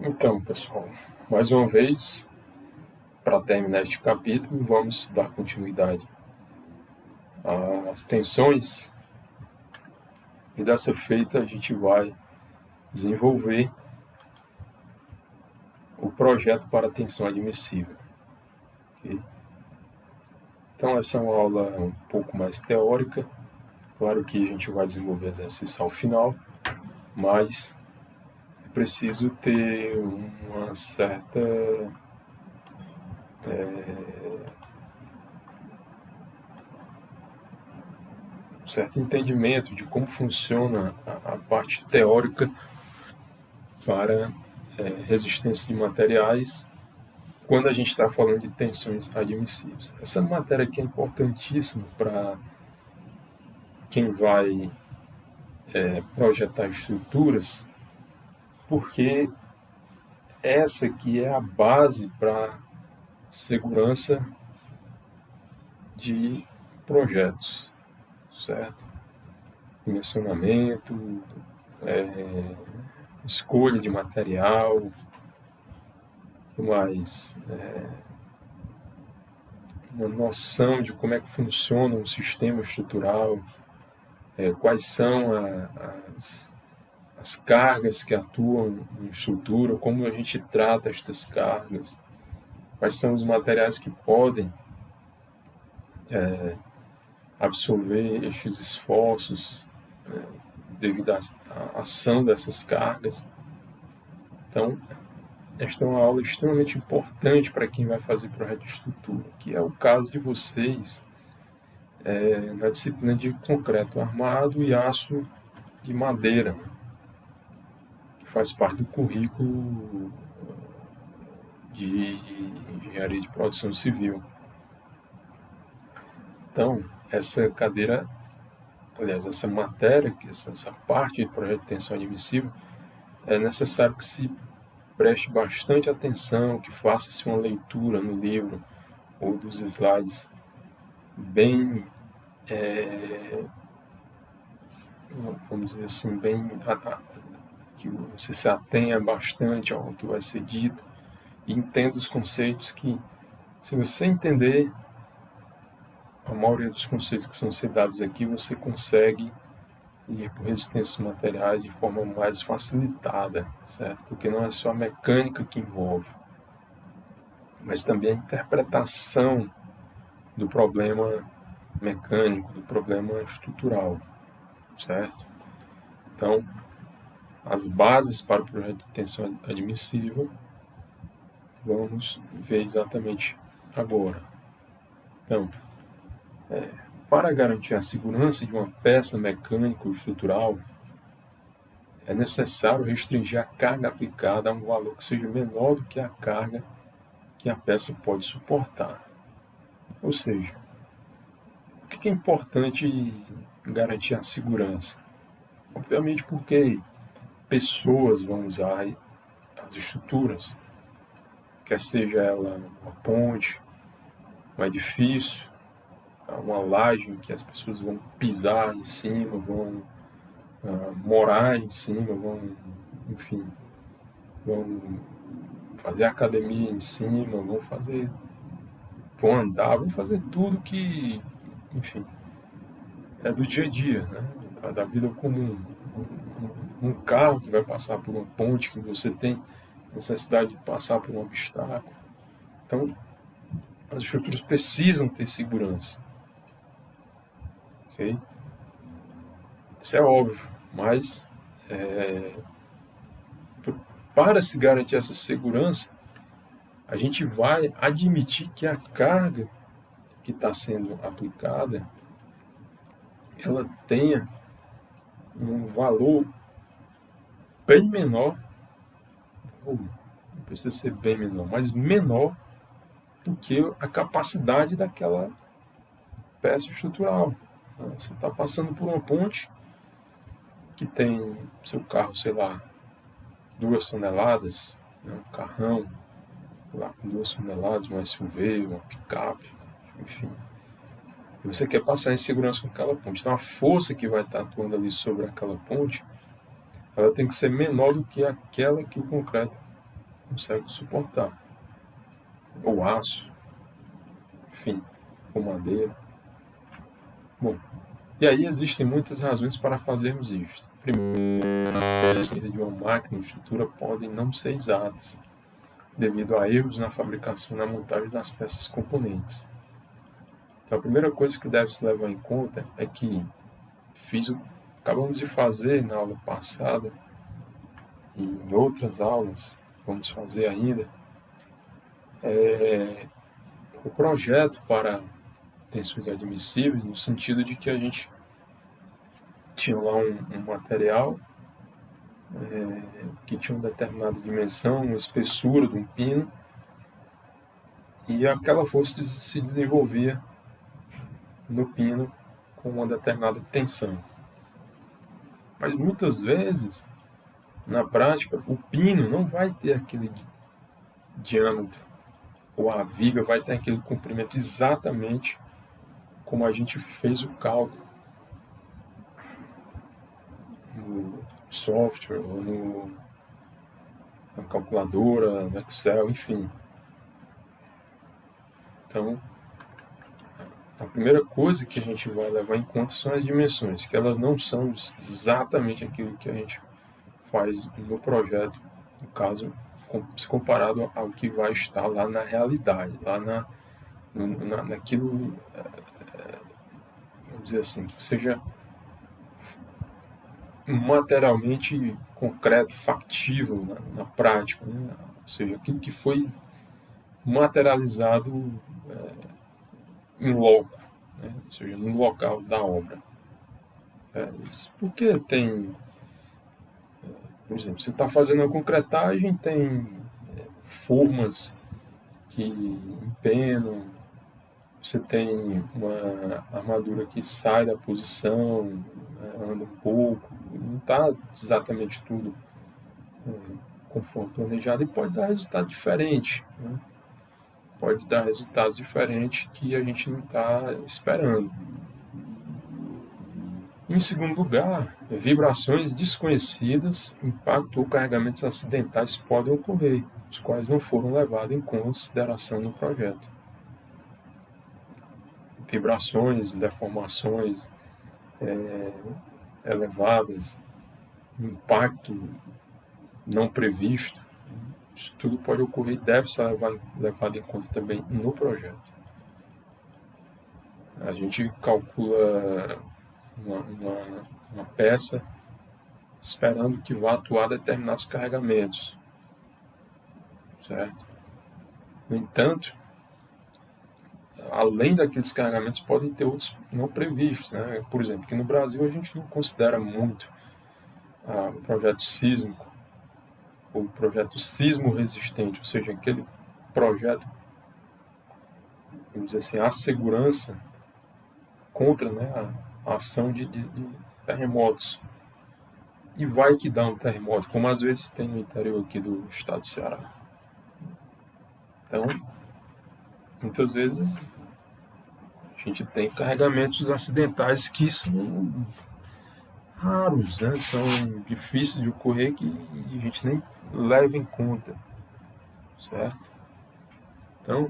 Então, pessoal, mais uma vez, para terminar este capítulo, vamos dar continuidade às tensões e dessa feita a gente vai desenvolver o projeto para tensão admissível. Okay? Então, essa é uma aula um pouco mais teórica. Claro que a gente vai desenvolver exercício ao final, mas é preciso ter uma certa um certo entendimento de como funciona a parte teórica para resistência de materiais quando a gente está falando de tensões admissíveis. Essa matéria aqui é importantíssima para quem vai projetar estruturas, porque essa aqui é a base para segurança de projetos, certo? Dimensionamento, escolha de material, que mais? Uma noção de como é que funciona um sistema estrutural, quais são as cargas que atuam em estrutura, como a gente trata estas cargas, quais são os materiais que podem absorver estes esforços devido à ação dessas cargas. Então, esta é uma aula extremamente importante para quem vai fazer projeto de estrutura, que é o caso de vocês na disciplina de concreto armado e aço de madeira, que faz parte do currículo de engenharia de produção civil. Então, essa cadeira, aliás, essa matéria, essa parte de projeto de tensão admissível, é necessário que se preste bastante atenção, que faça-se uma leitura no livro ou dos slides bem, vamos dizer assim, que você se atenha bastante ao que vai ser dito e entenda os conceitos que, se você entender a maioria dos conceitos que vão ser dados aqui, você consegue ir por resistências materiais de forma mais facilitada, certo? Porque não é só a mecânica que envolve, mas também a interpretação do problema mecânico, do problema estrutural, certo? Então, as bases para o projeto de tensão admissível, vamos ver exatamente agora. Então, para garantir a segurança de uma peça mecânica ou estrutural, é necessário restringir a carga aplicada a um valor que seja menor do que a carga que a peça pode suportar. Ou seja, o que é importante garantir a segurança? Obviamente porque pessoas vão usar as estruturas, quer seja ela uma ponte, um edifício, uma laje em que as pessoas vão pisar em cima, vão morar em cima, enfim, vão fazer academia em cima, vão andar, vão fazer tudo que, enfim, é do dia a dia, né? Da vida comum. Um carro que vai passar por uma ponte, que você tem necessidade de passar por um obstáculo. Então, as estruturas precisam ter segurança. Ok? Isso é óbvio, mas para se garantir essa segurança, a gente vai admitir que a carga que está sendo aplicada, ela tenha um valor bem menor, ou não precisa ser bem menor, mas menor do que a capacidade daquela peça estrutural. Você está passando por uma ponte que tem seu carro, sei lá, 2 toneladas, né, um carrão lá com 2 toneladas, um SUV, uma picape, enfim. E você quer passar em segurança com aquela ponte. Então a força que vai estar atuando ali sobre aquela ponte, ela tem que ser menor do que aquela que o concreto consegue suportar. Ou aço, enfim, ou madeira. Bom, e aí existem muitas razões para fazermos isto. Primeiro, as peças de uma máquina ou estrutura podem não ser exatas, devido a erros na fabricação e na montagem das peças componentes. Então, a primeira coisa que deve se levar em conta é que acabamos de fazer na aula passada, e em outras aulas vamos fazer ainda, o projeto para tensões admissíveis, no sentido de que a gente tinha lá um material que tinha uma determinada dimensão, uma espessura de um pino, e aquela força se desenvolvia no pino com uma determinada tensão. Mas muitas vezes, na prática, o pino não vai ter aquele diâmetro, ou a viga vai ter aquele comprimento exatamente como a gente fez o cálculo no software, ou na calculadora, no Excel, enfim. Então, a primeira coisa que a gente vai levar em conta são as dimensões, que elas não são exatamente aquilo que a gente faz no projeto, no caso, se comparado ao que vai estar lá na realidade, lá naquilo, vamos dizer assim, que seja materialmente concreto, factível na prática, né? Ou seja, aquilo que foi materializado em loco, né? Ou seja, no local da obra. Porque tem, por exemplo, você está fazendo a concretagem, tem formas que empenam, você tem uma armadura que sai da posição, né, anda um pouco, não está exatamente tudo conforme planejado, e pode dar resultado diferente, né? Pode dar resultados diferentes que a gente não está esperando. Em segundo lugar, vibrações desconhecidas, impacto ou carregamentos acidentais podem ocorrer, os quais não foram levados em consideração no projeto. Vibrações, deformações elevadas, impacto não previsto, isso tudo pode ocorrer e deve ser levado em conta também no projeto. A gente calcula uma peça esperando que vá atuar determinados carregamentos, certo? No entanto, além daqueles carregamentos, podem ter outros não previstos, né? Por exemplo, aqui no Brasil a gente não considera muito o projeto sísmico, ou o projeto sismo resistente, ou seja, aquele projeto, vamos dizer assim, a segurança contra, né, a ação de terremotos. E vai que dá um terremoto, como às vezes tem no interior aqui do estado do Ceará. Então, muitas vezes a gente tem carregamentos acidentais que são raros, né? São difíceis de ocorrer, que a gente nem leva em conta, certo? Então,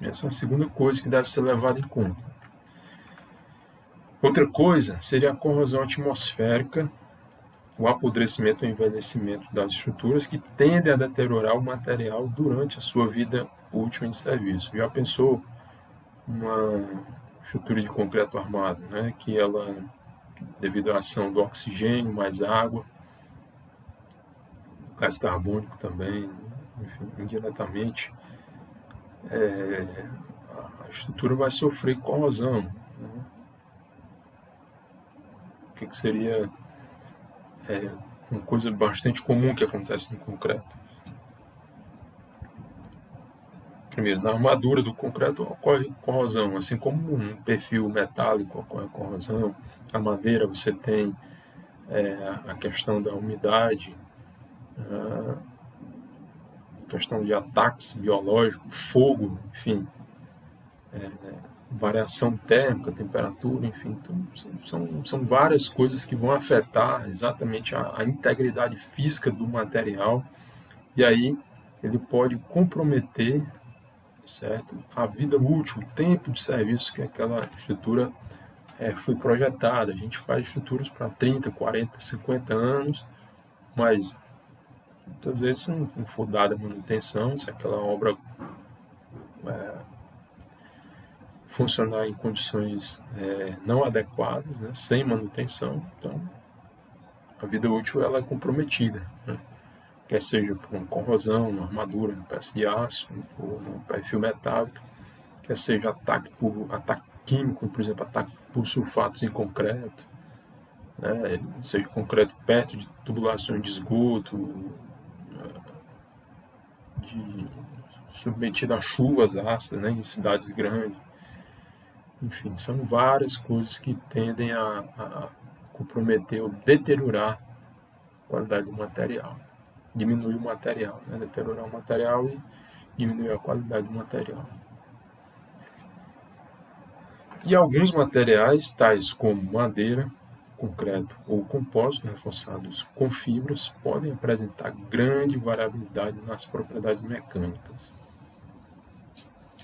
essa é uma segunda coisa que deve ser levada em conta. Outra coisa seria a corrosão atmosférica, o apodrecimento ou envelhecimento das estruturas, que tendem a deteriorar o material durante a sua vida útil em serviço. Já pensou uma estrutura de concreto armado, né, que ela, devido à ação do oxigênio mais água, gás carbônico também, enfim, indiretamente, a estrutura vai sofrer corrosão, né? O que seria uma coisa bastante comum que acontece no concreto. Primeiro, na armadura do concreto ocorre corrosão, assim como um perfil metálico ocorre corrosão. A madeira você tem a questão da umidade, a questão de ataques biológicos, fogo, enfim, variação térmica, temperatura, enfim, então, são várias coisas que vão afetar exatamente a integridade física do material E aí ele pode comprometer, certo, a vida útil, o tempo de serviço que aquela estrutura foi projetada. A gente faz estruturas para 30, 40, 50 anos, mas muitas vezes se não for dada manutenção, se aquela obra funcionar em condições não adequadas, né, sem manutenção, então a vida útil ela é comprometida, né? Quer seja por uma corrosão, uma armadura, uma peça de aço, ou um perfil metálico, quer seja ataque químico, por exemplo, ataque por sulfatos em concreto, né, seja concreto perto de tubulações de esgoto, submetido a chuvas ácidas, né, em cidades grandes. Enfim, são várias coisas que tendem a comprometer ou deteriorar a qualidade do material. Diminuir o material, né, deteriorar o material e diminuir a qualidade do material. E alguns materiais, tais como madeira, concreto ou compósito reforçados com fibras, podem apresentar grande variabilidade nas propriedades mecânicas.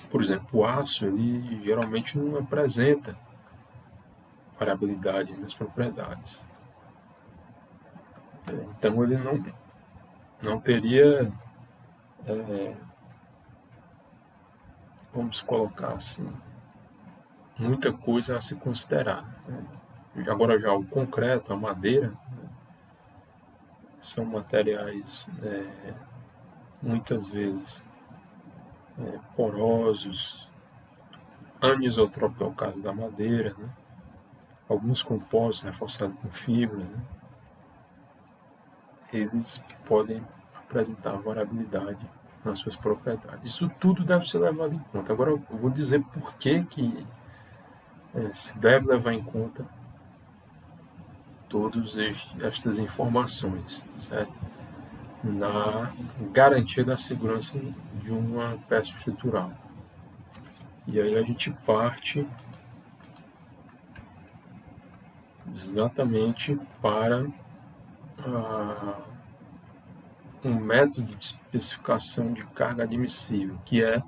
Por exemplo, o aço, ele geralmente não apresenta variabilidade nas propriedades. Então ele não teria, vamos colocar assim, muita coisa a se considerar. Agora já o concreto, a madeira, são materiais muitas vezes porosos, anisotrópico é o caso da madeira, né? Alguns compostos reforçados com fibras, né? Eles podem apresentar variabilidade nas suas propriedades. Isso tudo deve ser levado em conta. Agora eu vou dizer por que se deve levar em conta todas estas informações, certo? Na garantia da segurança de uma peça estrutural. E aí a gente parte exatamente para um método de especificação de carga admissível, que é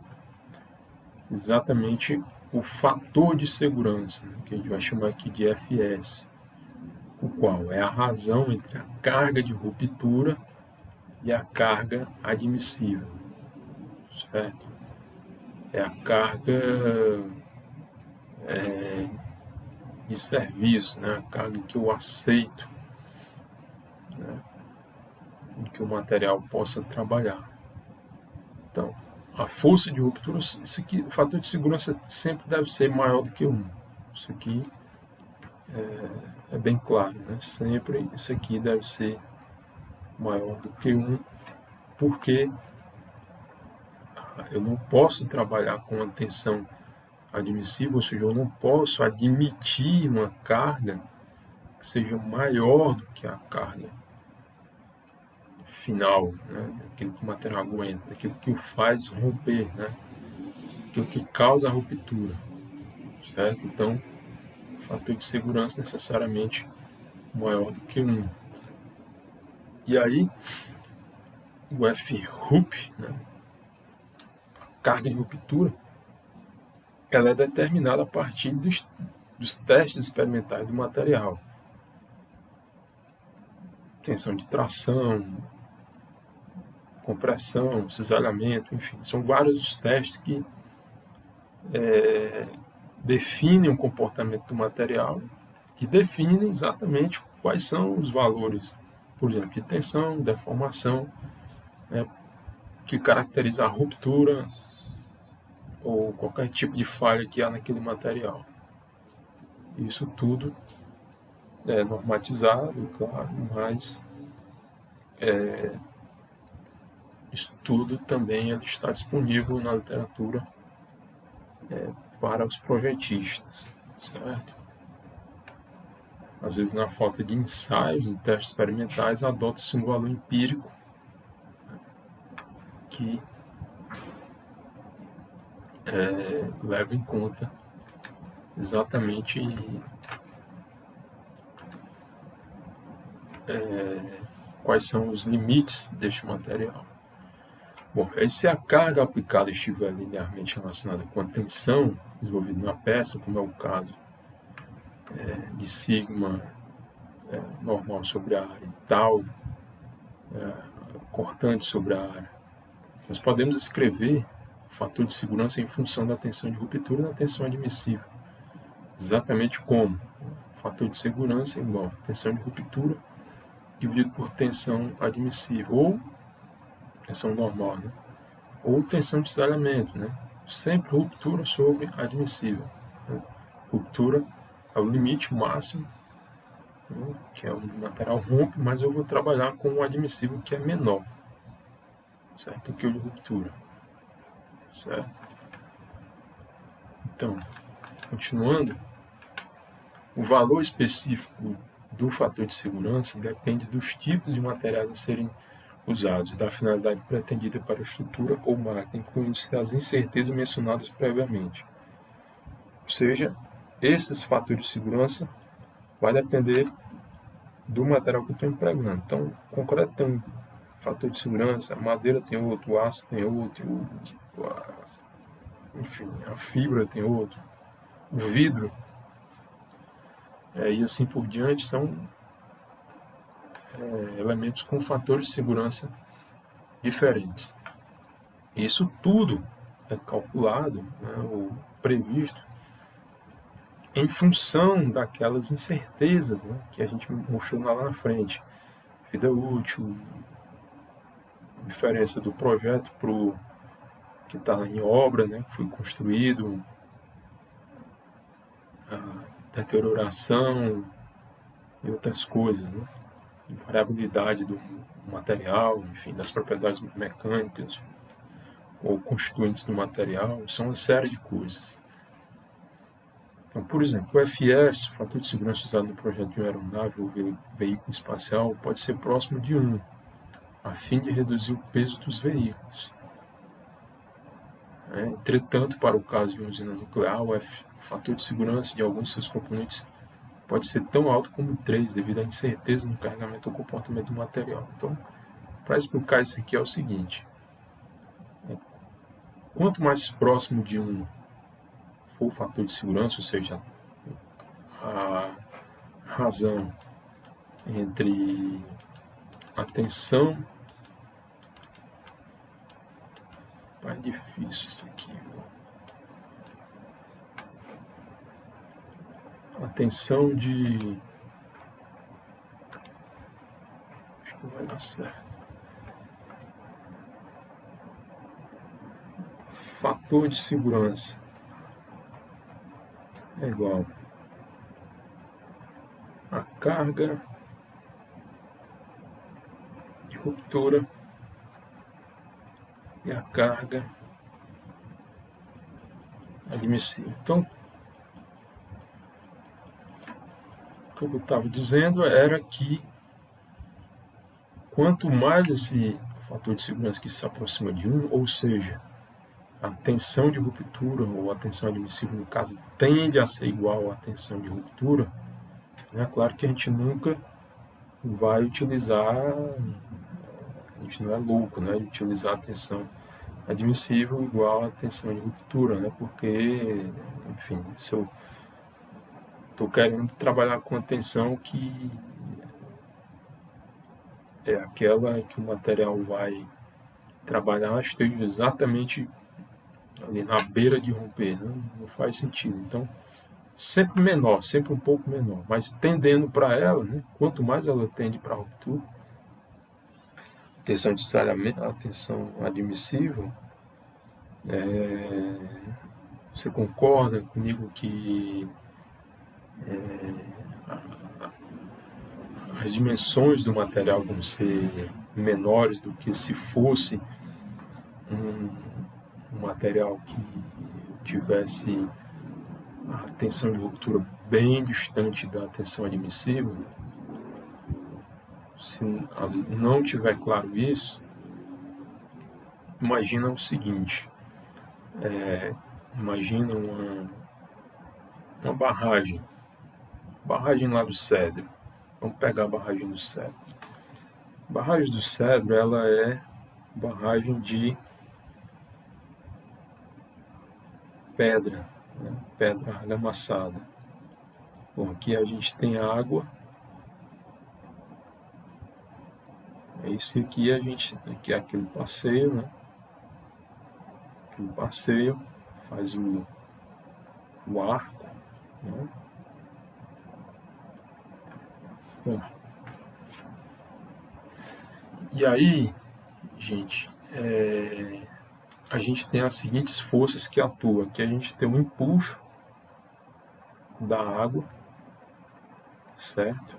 exatamente o fator de segurança, né, que a gente vai chamar aqui de FS, o qual é a razão entre a carga de ruptura e a carga admissível, certo? É a carga de serviço, né? A carga que eu aceito, né? Em que o material possa trabalhar. Então, a força de ruptura, isso aqui, o fator de segurança sempre deve ser maior do que 1. Isso aqui é bem claro, né? Sempre isso aqui deve ser maior do que 1, porque eu não posso trabalhar com uma tensão admissível, ou seja, eu não posso admitir uma carga que seja maior do que a carga final, né? Aquilo que o material aguenta, aquilo que o faz romper, né? Aquilo que causa a ruptura, certo? Então, o fator de segurança necessariamente maior do que 1. E aí, o F-RUP, né? Carga de ruptura, ela é determinada a partir dos testes experimentais do material. Tensão de tração, compressão, cisalhamento, enfim, são vários os testes que definem o comportamento do material, que definem exatamente quais são os valores, por exemplo, de tensão, deformação, né, que caracteriza a ruptura ou qualquer tipo de falha que há naquele material. Isso tudo é normatizado, claro, mas isso tudo também está disponível na literatura para os projetistas, certo? Às vezes, na falta de ensaios e testes experimentais, adota-se um valor empírico que leva em conta exatamente quais são os limites deste material. Bom, aí se a carga aplicada estiver linearmente relacionada com a tensão desenvolvida na peça, como é o caso de sigma normal sobre a área e tal, cortante sobre a área, nós podemos escrever o fator de segurança em função da tensão de ruptura e da tensão admissível. Exatamente como o fator de segurança é igual a tensão de ruptura dividido por tensão admissível, ou tensão normal, né? Ou tensão de cisalhamento, né? Sempre ruptura sobre admissível. Né? Ruptura é o limite máximo, né? Que é o material rompe, mas eu vou trabalhar com o admissível que é menor, certo? Do que o de ruptura, certo? Então, continuando, o valor específico do fator de segurança depende dos tipos de materiais a serem usados, da finalidade pretendida para a estrutura ou máquina, incluindo-se as incertezas mencionadas previamente. Ou seja, esses fatores de segurança vai depender do material que eu estou empregando. Então, o concreto tem um fator de segurança, a madeira tem outro, o aço tem outro, enfim, a fibra tem outro, o vidro, e assim por diante, são elementos com fatores de segurança diferentes. Isso tudo é calculado, né, ou previsto, em função daquelas incertezas, né, que a gente mostrou lá na frente. Vida útil, diferença do projeto para o que está em obra, né, que foi construído, a deterioração e outras coisas, né, variabilidade do material, enfim, das propriedades mecânicas ou constituintes do material, são uma série de coisas. Então, por exemplo, o FS, o fator de segurança usado no projeto de uma aeronave ou veículo espacial, pode ser próximo de 1, a fim de reduzir o peso dos veículos. Entretanto, para o caso de uma usina nuclear, o fator de segurança de alguns de seus componentes pode ser tão alto como 3, devido à incerteza no carregamento ou comportamento do material. Então, para explicar isso aqui é o seguinte: quanto mais próximo de 1 for o fator de segurança, ou seja, a razão entre a tensão, é difícil isso aqui, a tensão de, acho que vai dar certo, fator de segurança é igual a carga de ruptura e a carga admissível. Então, o que eu estava dizendo era que quanto mais esse fator de segurança que se aproxima de 1, ou seja, a tensão de ruptura ou a tensão admissível, no caso, tende a ser igual à tensão de ruptura, é claro que a gente nunca vai utilizar, a gente não é louco, né, de utilizar a tensão admissível igual à tensão de ruptura, né, porque, enfim, se eu estou querendo trabalhar com a tensão que é aquela que o material vai trabalhar, esteja exatamente ali na beira de romper, não faz sentido. Então, sempre menor, sempre um pouco menor, mas tendendo para ela, né, quanto mais ela tende para a ruptura, a tensão de cisalhamento, a tensão admissível, você concorda comigo que as dimensões do material vão ser menores do que se fosse um material que tivesse a tensão de ruptura bem distante da tensão admissível? Se não tiver claro isso, imagina o seguinte, imagina uma barragem lá do Cedro. Vamos pegar a barragem do Cedro. A barragem do Cedro, ela é barragem de pedra, né? Pedra argamassada. Bom, aqui a gente tem água. É isso aqui, aqui é aquele passeio, né? Aquele passeio faz o arco, né? Bom, e aí, gente, a gente tem as seguintes forças que atuam. Aqui a gente tem o empuxo da água, certo?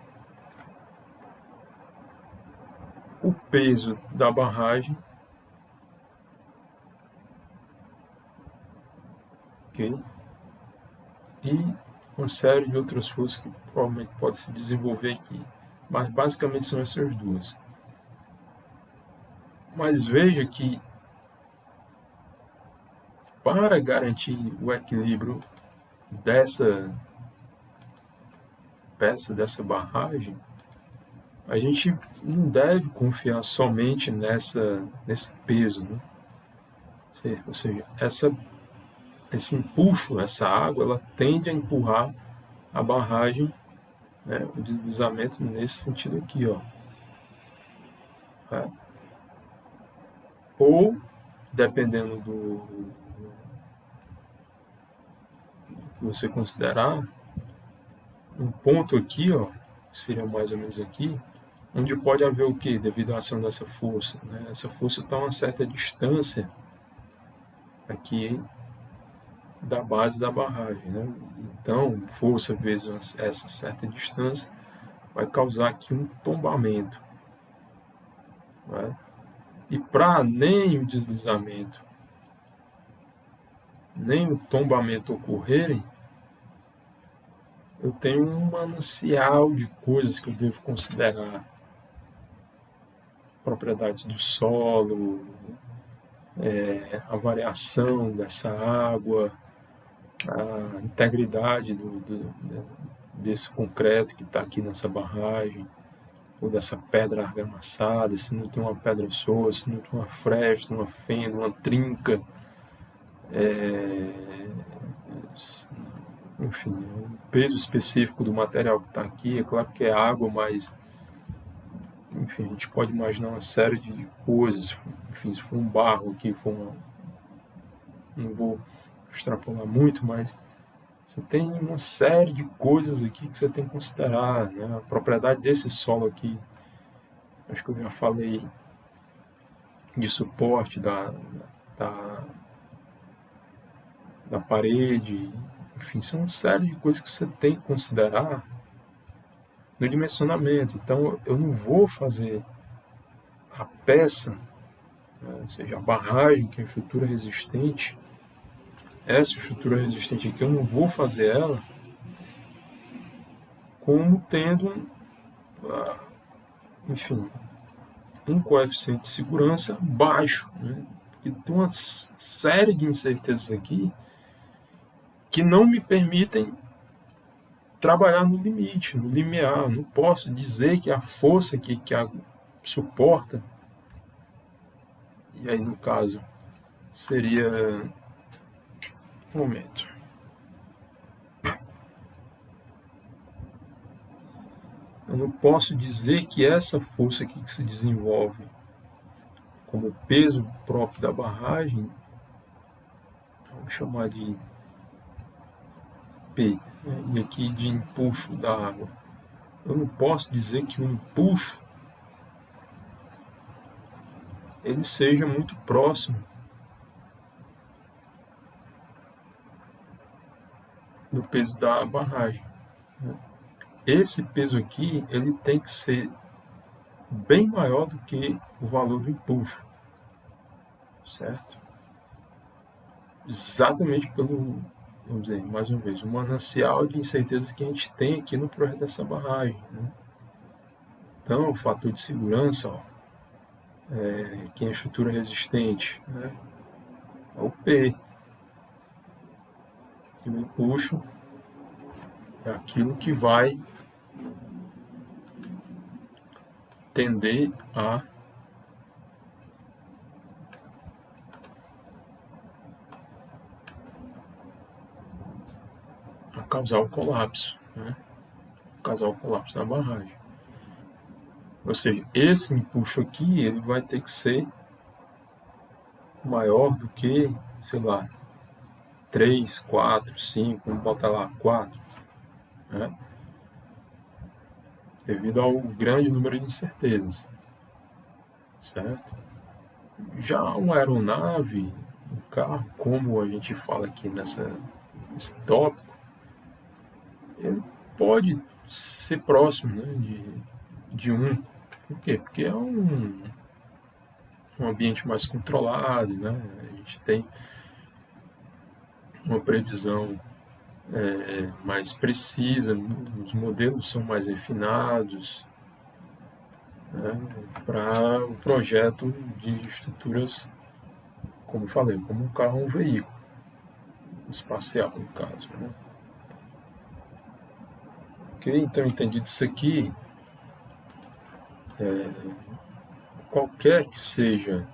O peso da barragem, ok? E uma série de outras forças que provavelmente podem se desenvolver aqui. Mas basicamente são essas duas. Mas veja que para garantir o equilíbrio dessa peça, dessa barragem, a gente não deve confiar somente nesse peso, né? Ou seja, esse empuxo, essa água, ela tende a empurrar a barragem, né, o deslizamento nesse sentido aqui, ó. Né? Ou, dependendo do que você considerar, um ponto aqui, ó, que seria mais ou menos aqui, onde pode haver o quê? Devido à ação dessa força, né? Essa força está a uma certa distância aqui da base da barragem, né? Então, força vezes essa certa distância vai causar aqui um tombamento, né? E para nem o deslizamento, nem o tombamento ocorrerem, eu tenho um manancial de coisas que eu devo considerar. Propriedades do solo, a variação dessa água, a integridade desse concreto que está aqui nessa barragem, ou dessa pedra argamassada, se não tem uma pedra solta, se não tem uma fresta, uma fenda, uma trinca, enfim, o peso específico do material que está aqui. É claro que é água, mas enfim, a gente pode imaginar uma série de coisas. Enfim, se for um barro aqui, não vou extrapolar muito, mas você tem uma série de coisas aqui que você tem que considerar, né? A propriedade desse solo aqui, acho que eu já falei de suporte da, da parede, enfim, são uma série de coisas que você tem que considerar no dimensionamento. Então, eu não vou fazer a peça, né, ou seja, a barragem, que é a estrutura resistente, essa estrutura resistente aqui, eu não vou fazer ela como tendo, enfim, um coeficiente de segurança baixo, né? E tem uma série de incertezas aqui que não me permitem trabalhar no limite, no limiar. Não posso dizer que a força que a suporta, e aí no caso seria, um momento, eu não posso dizer que essa força aqui que se desenvolve como peso próprio da barragem, vamos chamar de P, né? E aqui de empuxo da água. Eu não posso dizer que o empuxo ele seja muito próximo do peso da barragem. Esse peso aqui ele tem que ser bem maior do que o valor do empuxo, certo? Exatamente pelo, vamos dizer, mais uma vez, o manancial de incertezas que a gente tem aqui no projeto dessa barragem, né? Então, o fator de segurança, ó, que é a estrutura resistente, né? É o P. E o empuxo é aquilo que vai tender a causar o colapso, né? Causar o colapso na barragem. Ou seja, esse empuxo aqui, ele vai ter que ser maior do que, sei lá, 3, 4, 5, vamos botar lá 4, né? Devido ao grande número de incertezas, certo? Já uma aeronave, um carro, como a gente fala aqui nesse tópico, ele pode ser próximo, né, de 1. Por quê? Porque é um ambiente mais controlado, né? A gente tem uma previsão mais precisa, os modelos são mais refinados, né, para o projeto de estruturas, como falei, como um carro ou um veículo espacial, no caso, né? Ok? Então, entendido isso aqui, qualquer que seja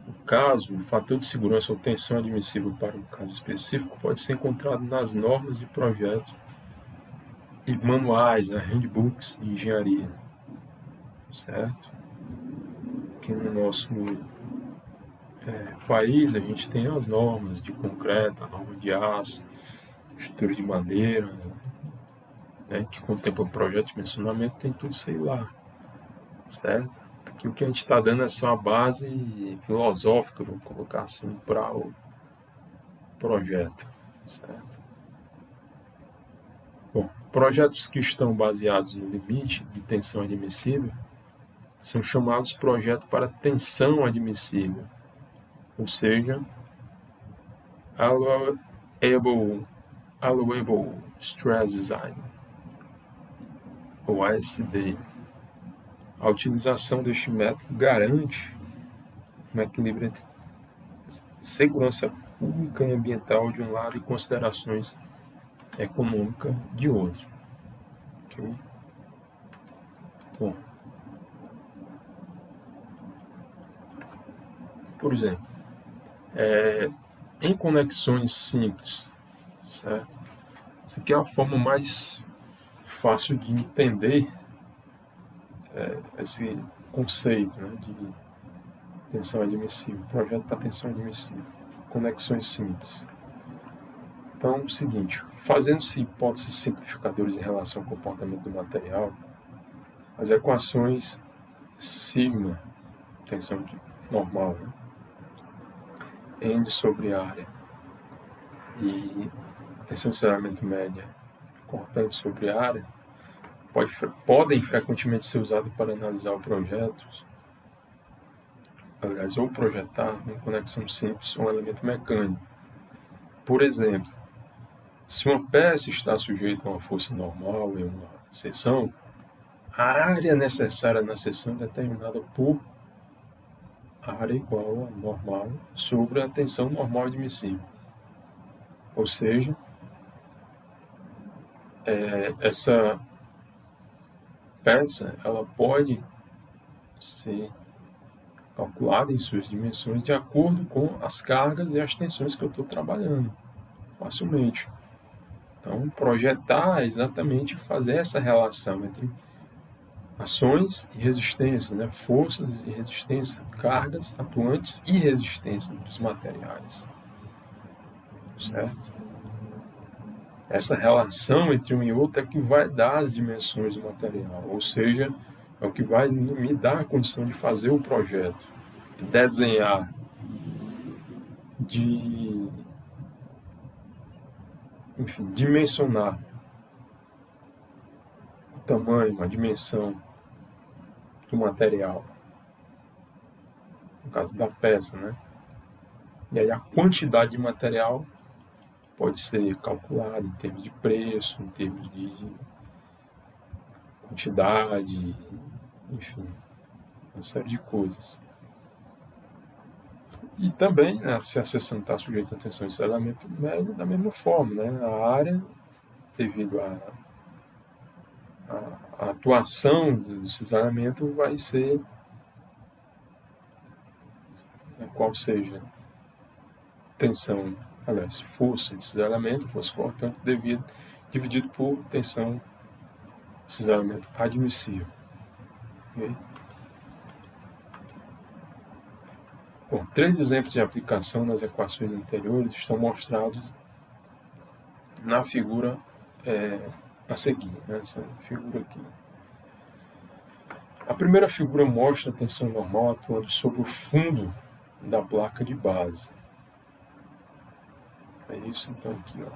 o caso, o fator de segurança ou tensão admissível para um caso específico pode ser encontrado nas normas de projeto e manuais, né, handbooks de engenharia, certo? Aqui no nosso país a gente tem as normas de concreto, a norma de aço, estrutura de madeira, né, que contempla o projeto de dimensionamento, tem tudo isso aí lá, certo? Aqui o que a gente está dando é só a base filosófica, vamos colocar assim, para o projeto, certo? Bom, projetos que estão baseados no limite de tensão admissível são chamados projetos para tensão admissível, ou seja, Allowable Stress Design, ou ASD. A utilização deste método garante um equilíbrio entre segurança pública e ambiental de um lado e considerações econômicas de outro. Okay? Bom, por exemplo, em conexões simples, certo? Isso aqui é a forma mais fácil de entender esse conceito, né, de tensão admissível, projeto para tensão admissível, conexões simples. Então, é o seguinte, fazendo-se hipóteses simplificadoras em relação ao comportamento do material, as equações sigma, tensão normal, né, N sobre área, e tensão de aceleramento média cortante sobre área, podem frequentemente ser usadas para analisar o projeto, aliás, ou projetar uma conexão simples ou um elemento mecânico. Por exemplo, se uma peça está sujeita a uma força normal em uma seção, a área necessária na seção é determinada por área igual a normal sobre a tensão normal admissível. Ou seja, essa peça ela pode ser calculada em suas dimensões de acordo com as cargas e as tensões que eu estou trabalhando, facilmente. Então, projetar é exatamente fazer essa relação entre ações e resistência, né? Forças e resistência, cargas atuantes e resistência dos materiais, certo? Essa relação entre um e outro é que vai dar as dimensões do material, ou seja, é o que vai me dar a condição de fazer o projeto, de desenhar, dimensionar o tamanho, a dimensão do material, no caso da peça, né? E aí a quantidade de material pode ser calculada em termos de preço, em termos de quantidade, enfim, uma série de coisas. E também, né, se a seção está sujeita a tensão de aceleramento médio, da mesma forma, né? A área, devido à atuação do aceleramento, vai ser qual seja tensão aliás, força de cisalhamento, força cortante, dividido por tensão de cisalhamento admissível. Okay? Bom, 3 exemplos de aplicação nas equações anteriores estão mostrados na figura a seguir, nessa figura aqui. A primeira figura mostra a tensão normal atuando sobre o fundo da placa de base. É isso, então, aqui, ó.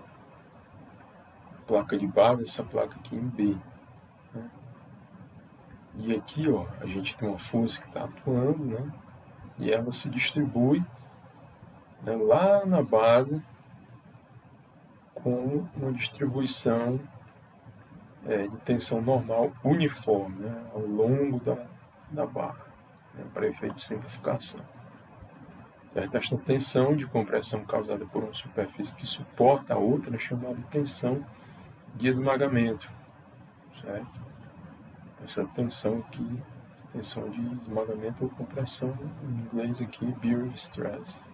Placa de base, essa placa aqui em B. Né? E aqui, ó, a gente tem uma força que está atuando, né? E ela se distribui, né, lá na base com uma distribuição de tensão normal uniforme, né, ao longo da barra, né, para efeito de simplificação. Certo? Esta tensão de compressão causada por uma superfície que suporta a outra é chamada de tensão de esmagamento. Certo? Essa tensão aqui, tensão de esmagamento ou compressão, em inglês aqui, bearing stress.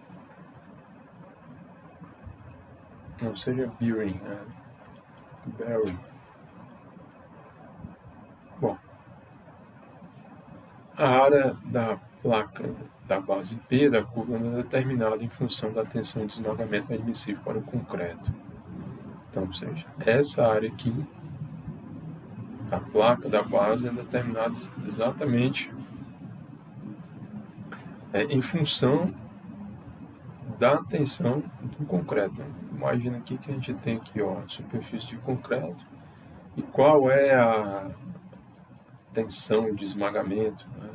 Não seja bearing, né? Bearing. Bom, a área da placa da base P da curva é determinada em função da tensão de esmagamento admissível para o concreto. Então, ou seja, essa área aqui da placa da base é determinada exatamente em função da tensão do concreto. Imagina aqui que a gente tem aqui, ó, a superfície de concreto e qual é a tensão de esmagamento, né,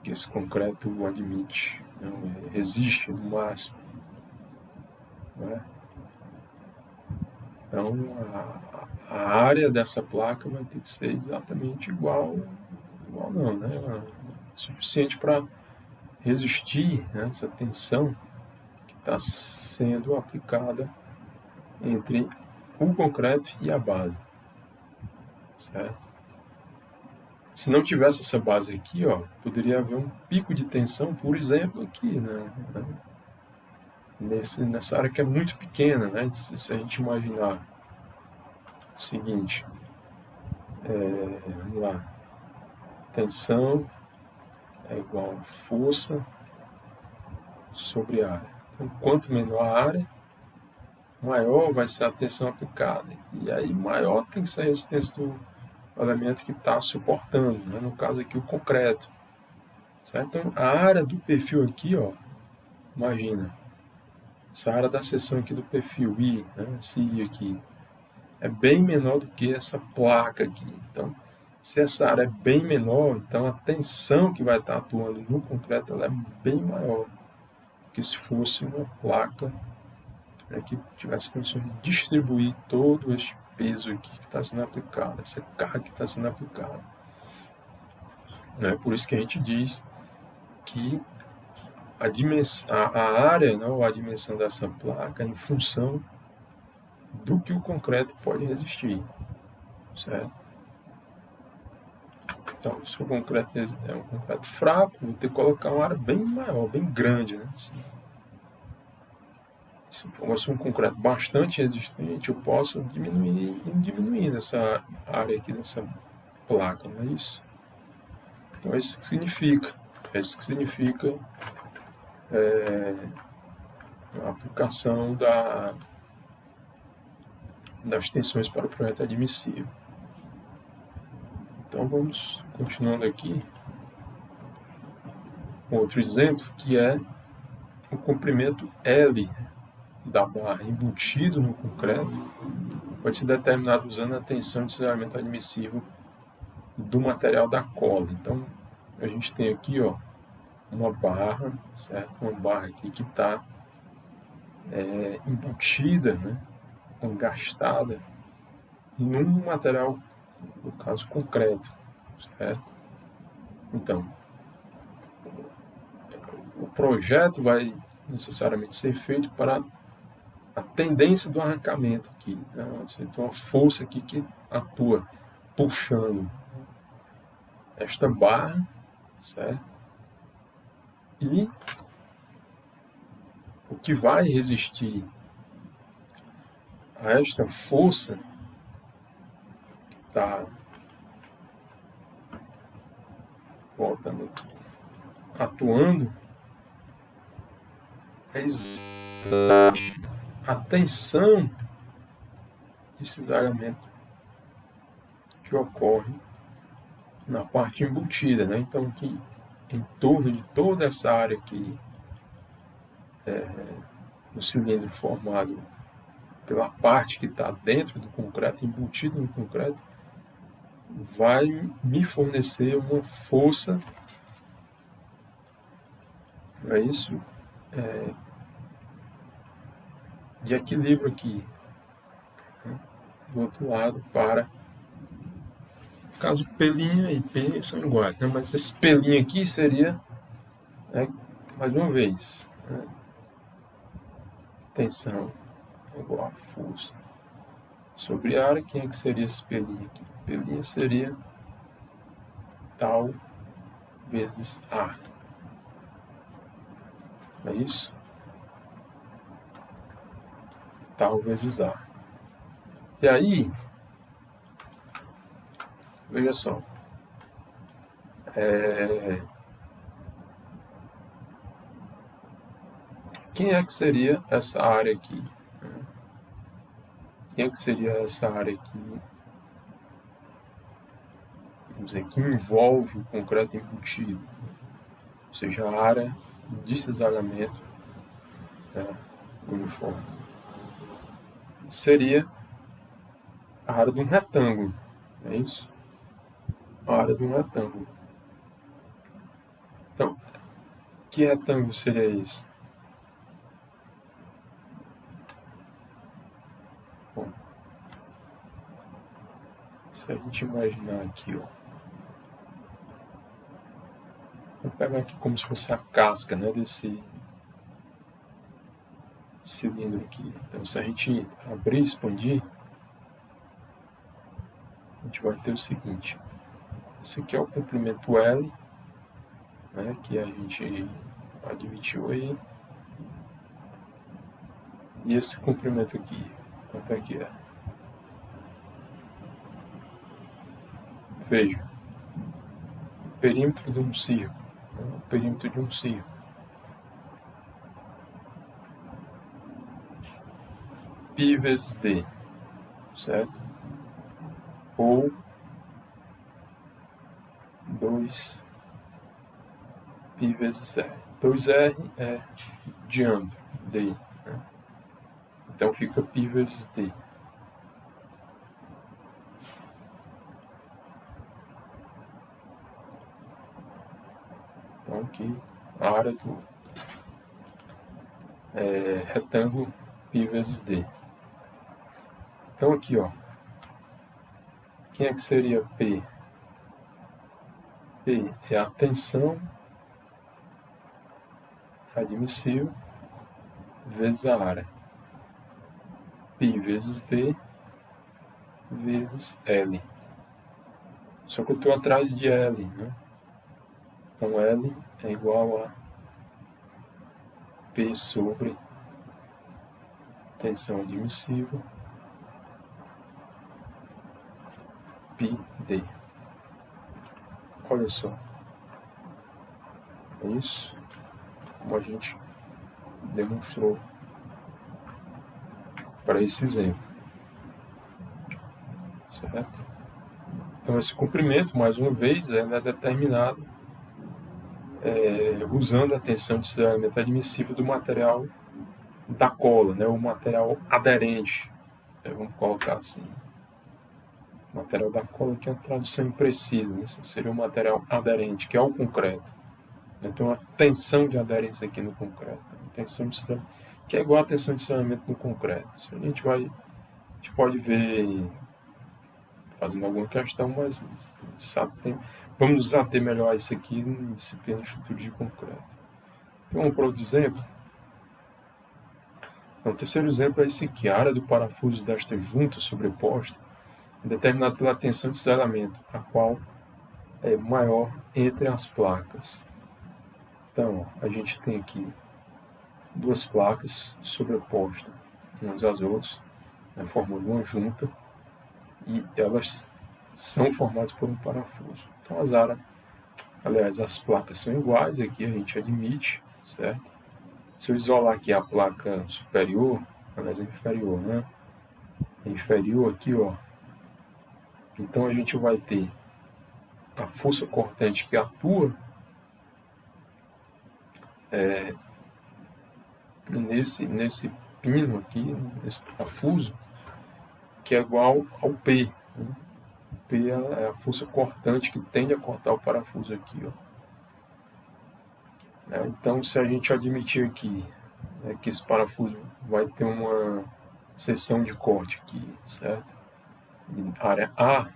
que esse concreto admite, né, resiste no máximo. Né? Então, a área dessa placa vai ter que ser exatamente igual não, né? Suficiente para resistir, né, essa tensão que está sendo aplicada entre o concreto e a base, certo? Se não tivesse essa base aqui, ó, poderia haver um pico de tensão, por exemplo, aqui, né? Nessa área que é muito pequena, né? Se a gente imaginar o seguinte, vamos lá, tensão é igual a força sobre a área. Então, quanto menor a área, maior vai ser a tensão aplicada. E aí, maior tem que ser a resistência do elemento que está suportando, né? No caso aqui, o concreto. Certo? Então, a área do perfil aqui, ó, imagina, essa área da seção aqui do perfil I, né, esse I aqui, é bem menor do que essa placa aqui. Então, se essa área é bem menor, então a tensão que vai estar atuando no concreto ela é bem maior do que se fosse uma placa, né, que tivesse condições de distribuir todo este peso aqui que está sendo aplicado, essa carga que está sendo aplicada. É por isso que a gente diz que a área, né, ou a dimensão dessa placa é em função do que o concreto pode resistir, certo? Então, se o concreto é um concreto fraco, vou ter que colocar uma área bem maior, bem grande, né? Assim. Se fosse um concreto bastante resistente, eu posso diminuindo essa área aqui dessa placa, não é isso? Então, isso que significa a aplicação das tensões para o projeto admissível. Então, vamos continuando aqui. Outro exemplo, que é o comprimento L da barra embutido no concreto, pode ser determinado usando a tensão de cisalhamento admissível do material da cola. Então, a gente tem aqui, ó, uma barra, certo? Uma barra aqui que está embutida, né? Engastada num material, no caso, concreto, certo? Então, o projeto vai necessariamente ser feito para a tendência do arrancamento aqui, né? Você tem uma força aqui que atua puxando esta barra, certo? E o que vai resistir a esta força que está voltando aqui, atuando, é a tensão de cisalhamento que ocorre na parte embutida, né? Então, que em torno de toda essa área aqui, no cilindro formado pela parte que está dentro do concreto, embutido no concreto, vai me fornecer uma força, não é isso? De equilíbrio aqui, né? Do outro lado, para no caso pelinha e P são iguais, né? Mas esse pelinho aqui seria, né, mais uma vez, né, tensão igual a força sobre a área. Quem é que seria esse pelinho aqui? Pelinha seria tal vezes A. É isso? Tal vezes A. E aí, veja só, quem é que seria essa área aqui? Quem é que seria essa área aqui? Vamos dizer, que envolve o concreto embutido, ou seja, a área de cisalhamento, né, uniforme. Seria a área de um retângulo, é isso? A área de um retângulo. Então, que retângulo seria esse? Bom, se a gente imaginar aqui, ó, vou pegar aqui como se fosse a casca, né, desse cilindro aqui. Então, se a gente abrir e expandir, a gente vai ter o seguinte: esse aqui é o comprimento L, né, que a gente admitiu aí, e esse comprimento aqui, quanto é que é? Veja, o perímetro de um círculo, né, o perímetro de um círculo, π vezes d, certo? Ou 2π vezes r. 2r é diâmetro, d, né? Então fica π vezes d. Então aqui a área do retângulo π vezes d. Então aqui, ó, quem é que seria P? P é a tensão admissível vezes a área. π vezes d vezes L. Só que eu estou atrás de L, né? Então L é igual a P sobre tensão admissível πd. Olha só. É isso como a gente demonstrou para esse exemplo. Certo? Então esse comprimento, mais uma vez, é determinado usando a tensão de cisalhamento admissível do material da cola, né, o material aderente, vamos colocar assim. O material da cola aqui é uma tradução imprecisa, né? Seria o material aderente, que é o concreto. Então, a tensão de aderência aqui no concreto, a tensão de cisalhamento, que é igual a tensão de cisalhamento no concreto. Isso a gente pode ver fazendo alguma questão, mas vamos nos ater melhor a isso aqui em disciplina de estrutura de concreto. Então, vamos para outro exemplo. O terceiro exemplo é esse aqui: a área do parafuso desta junta sobreposta é determinada pela tensão de cisalhamento, a qual é maior entre as placas. Então, a gente tem aqui duas placas sobrepostas umas às outras, né, formando uma junta, e elas são formadas por um parafuso. Então as placas são iguais, aqui a gente admite, certo? Se eu isolar aqui a placa superior, aliás, a inferior, né? A inferior aqui, ó. Então a gente vai ter a força cortante que atua nesse pino aqui, nesse parafuso, que é igual ao P. Né? O P é a força cortante que tende a cortar o parafuso aqui, ó. Então, se a gente admitir aqui que esse parafuso vai ter uma seção de corte aqui, certo? Área A,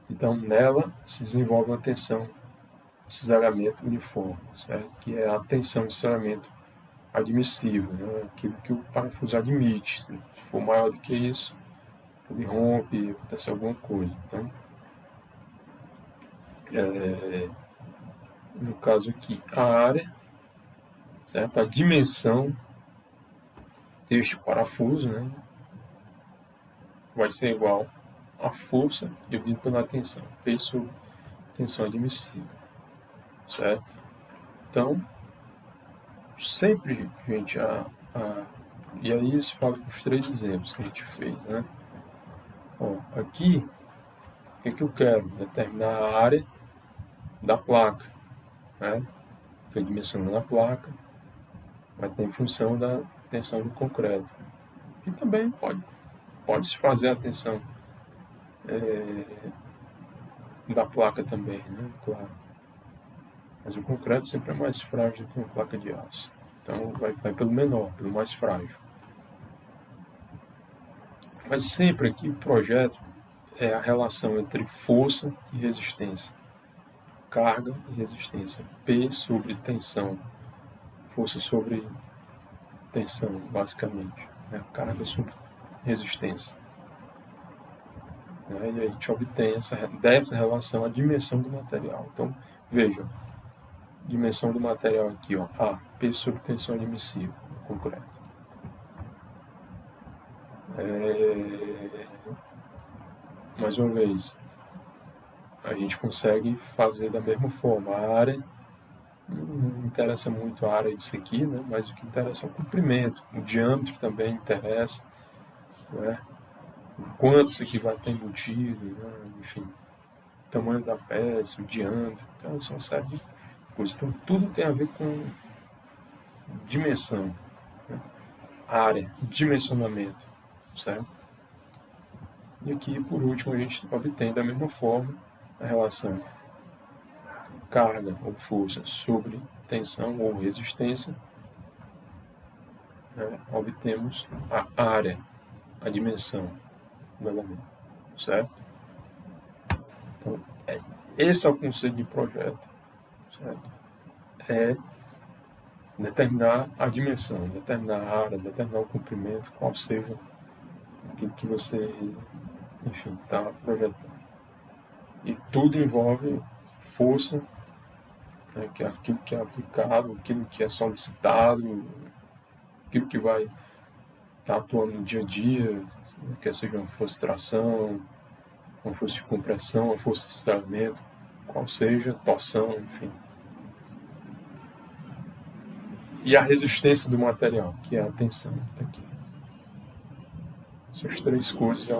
então nela se desenvolve uma tensão de cisalhamento uniforme, certo? Que é a tensão de cisalhamento admissível, né? Aquilo que o parafuso admite. Se for maior do que isso, ele rompe, acontece alguma coisa. Então, no caso aqui, a área, certo? A dimensão deste parafuso, né, vai ser igual à força dividido pela tensão, P sobre tensão admissível, certo? Então, sempre, gente, e aí se fala com os 3 exemplos que a gente fez, né? Ó, aqui, o que eu quero? Determinar a área da placa, né? Estou dimensionando a placa, vai ter em função da tensão do concreto. E também pode-se fazer a tensão da placa também, né? Claro. Mas o concreto sempre é mais frágil do que uma placa de aço. Então vai pelo menor, pelo mais frágil. Mas sempre aqui o projeto é a relação entre força e resistência. Carga e resistência. P sobre tensão. Força sobre tensão, basicamente. Carga sobre resistência. E aí a gente obtém dessa relação a dimensão do material. Então, vejam, dimensão do material aqui, ó, A, P sobre tensão admissível, concreto. Mais uma vez, a gente consegue fazer da mesma forma. A área, não interessa muito a área disso aqui, né? Mas o que interessa é o comprimento. O diâmetro também interessa, né? Quanto isso aqui vai estar embutido, né? Enfim, o tamanho da peça, o diâmetro. Então, são uma série de coisas. Então, tudo tem a ver com dimensão, né? Área, dimensionamento, certo? E aqui, por último, a gente obtém da mesma forma a relação carga ou força sobre tensão ou resistência. Obtemos a área, a dimensão do elemento, certo? Então, esse é o conceito de projeto, certo? É determinar a dimensão, determinar a área, determinar o comprimento, qual seja aquilo que você, enfim, está projetando. E tudo envolve força, né, que é aquilo que é aplicado, aquilo que é solicitado, aquilo que vai estar atuando no dia a dia, quer seja uma força de tração, uma força de compressão, uma força de estranhamento, qual seja, torção, enfim. E a resistência do material, que é a tensão. Tá aqui. Essas 3 coisas é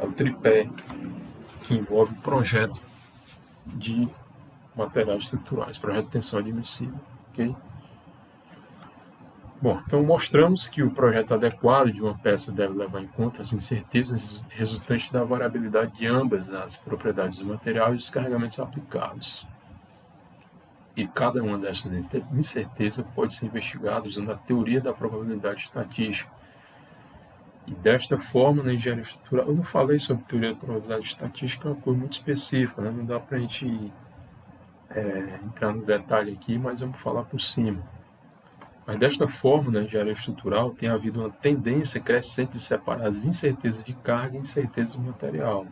o tripé que envolve o projeto de materiais estruturais, projeto de tensão admissível. Okay? Bom, então mostramos que o projeto adequado de uma peça deve levar em conta as incertezas resultantes da variabilidade de ambas as propriedades do material e os carregamentos aplicados. E cada uma dessas incertezas pode ser investigada usando a teoria da probabilidade estatística. E desta forma, na engenharia estrutural, eu não falei sobre teoria da probabilidade estatística, é uma coisa muito específica, né? Não dá para a gente entrar no detalhe aqui, mas vamos falar por cima. Mas desta forma, na engenharia estrutural, tem havido uma tendência crescente de separar as incertezas de carga e incertezas de material.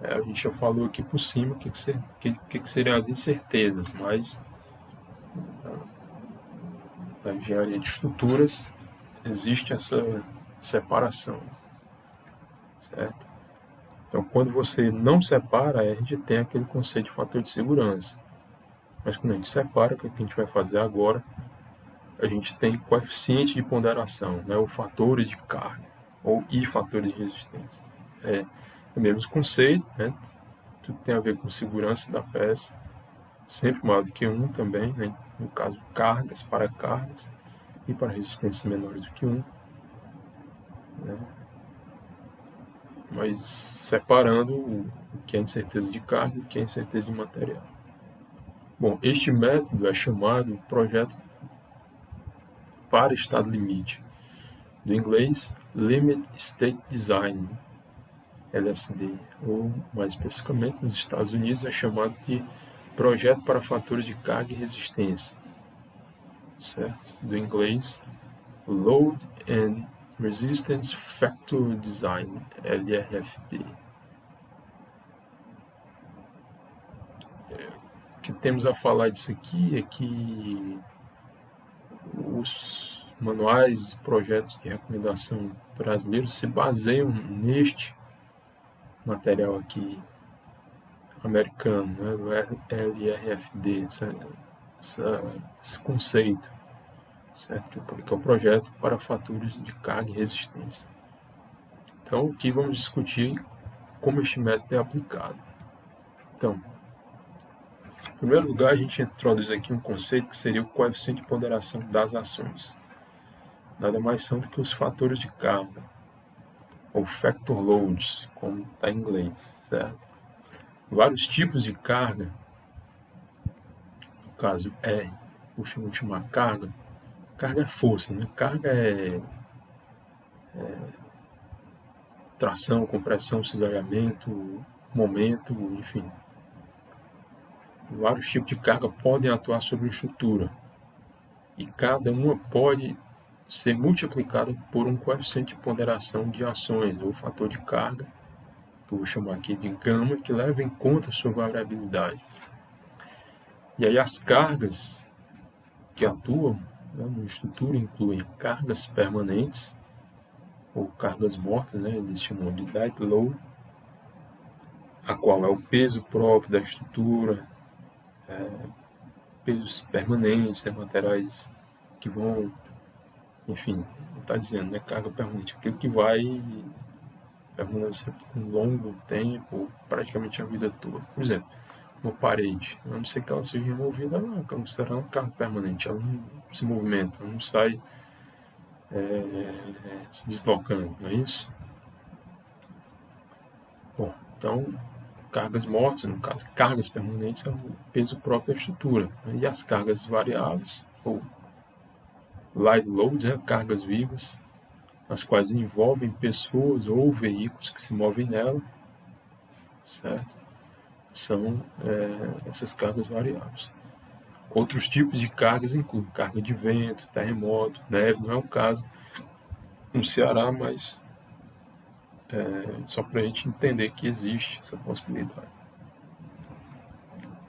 A gente já falou aqui por cima o que seriam as incertezas, mas da engenharia de estruturas, existe essa separação, certo? Então, quando você não separa, a gente tem aquele conceito de fator de segurança. Mas quando a gente separa, que é o que a gente vai fazer agora, a gente tem coeficiente de ponderação, né, ou fatores de carga, e fatores de resistência. É o mesmo conceito, né, tudo tem a ver com segurança da peça, sempre maior do que 1 também, né, no caso cargas, para cargas, e para resistências menores do que 1. Né, mas separando o que é incerteza de carga e o que é incerteza de material. Bom, este método é chamado projeto para estado limite, do inglês Limit State Design, LSD, ou mais especificamente nos Estados Unidos é chamado de projeto para fatores de carga e resistência, certo? Do inglês Load and Resistance Factor Design, LRFD. O que temos a falar disso aqui é que os manuais, projetos de recomendação brasileiros se baseiam neste material aqui americano, né, do LRFD, esse conceito, certo? Que é o projeto para fatores de carga e resistência. Então, aqui vamos discutir como este método é aplicado. Então, em primeiro lugar, a gente introduz aqui um conceito que seria o coeficiente de ponderação das ações. Nada mais são do que os fatores de carga, ou factor loads, como está em inglês, certo? Vários tipos de carga, no caso R, vamos chamar carga é força, né? Carga é tração, compressão, cisalhamento, momento, enfim. Vários tipos de carga podem atuar sobre a estrutura e cada uma pode ser multiplicada por um coeficiente de ponderação de ações, ou fator de carga, que eu vou chamar aqui de gama, que leva em conta a sua variabilidade. E aí as cargas que atuam, né, na estrutura incluem cargas permanentes, ou cargas mortas, né, eles chamam de dead load, a qual é o peso próprio da estrutura, pesos permanentes, né, materiais que vão, enfim, está dizendo, né, carga permanente, aquilo que vai permanecer por um longo tempo, praticamente a vida toda. Por exemplo, uma parede, a não ser que ela seja removida, ela é considerada uma carga permanente, ela não se movimenta, ela não sai se deslocando, não é isso? Bom, então, cargas mortas, no caso, cargas permanentes, é o peso próprio da estrutura. Né? E as cargas variáveis, ou live loads, né? Cargas vivas, as quais envolvem pessoas ou veículos que se movem nela, certo? São essas cargas variáveis. Outros tipos de cargas incluem carga de vento, terremoto, neve, não é o caso no Ceará, mas só para a gente entender que existe essa possibilidade.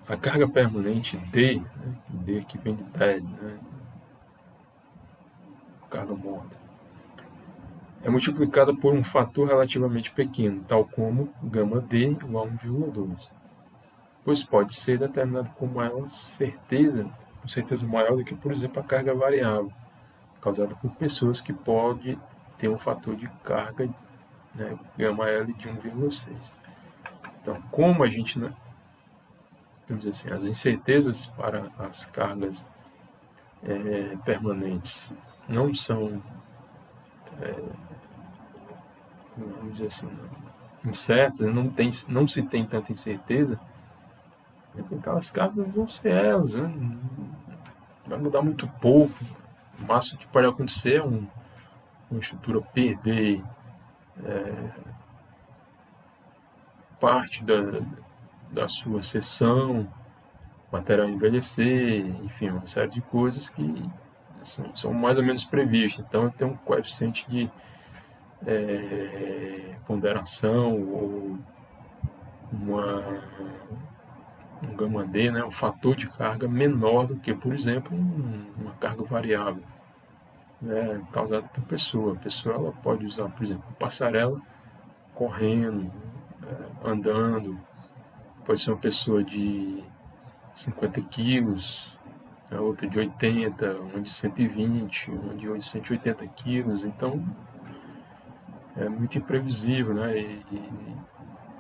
A carga permanente D, né, D que vem de dead, né, carga morta, é multiplicada por um fator relativamente pequeno, tal como gama D igual a 1,2, pois pode ser determinado com maior certeza, com certeza maior do que, por exemplo, a carga variável, causada por pessoas que pode ter um fator de carga, né, gama L de 1,6. Então, como a gente, né, vamos dizer assim, as incertezas para as cargas permanentes não são, vamos dizer assim, incertas, não se tem tanta incerteza, aquelas cargas vão ser elas, né? Vai mudar muito pouco. O máximo que pode acontecer é uma estrutura perder parte da sua seção, material envelhecer, enfim, uma série de coisas que são mais ou menos previstas. Então, tem um coeficiente de ponderação ou um gama D, né, um fator de carga menor do que, por exemplo, uma carga variável, né, causada por pessoa. A pessoa ela pode usar, por exemplo, passarela correndo, andando, pode ser uma pessoa de 50 quilos, a outra de 80, uma de 120, uma de 180 quilos, então é muito imprevisível, né? E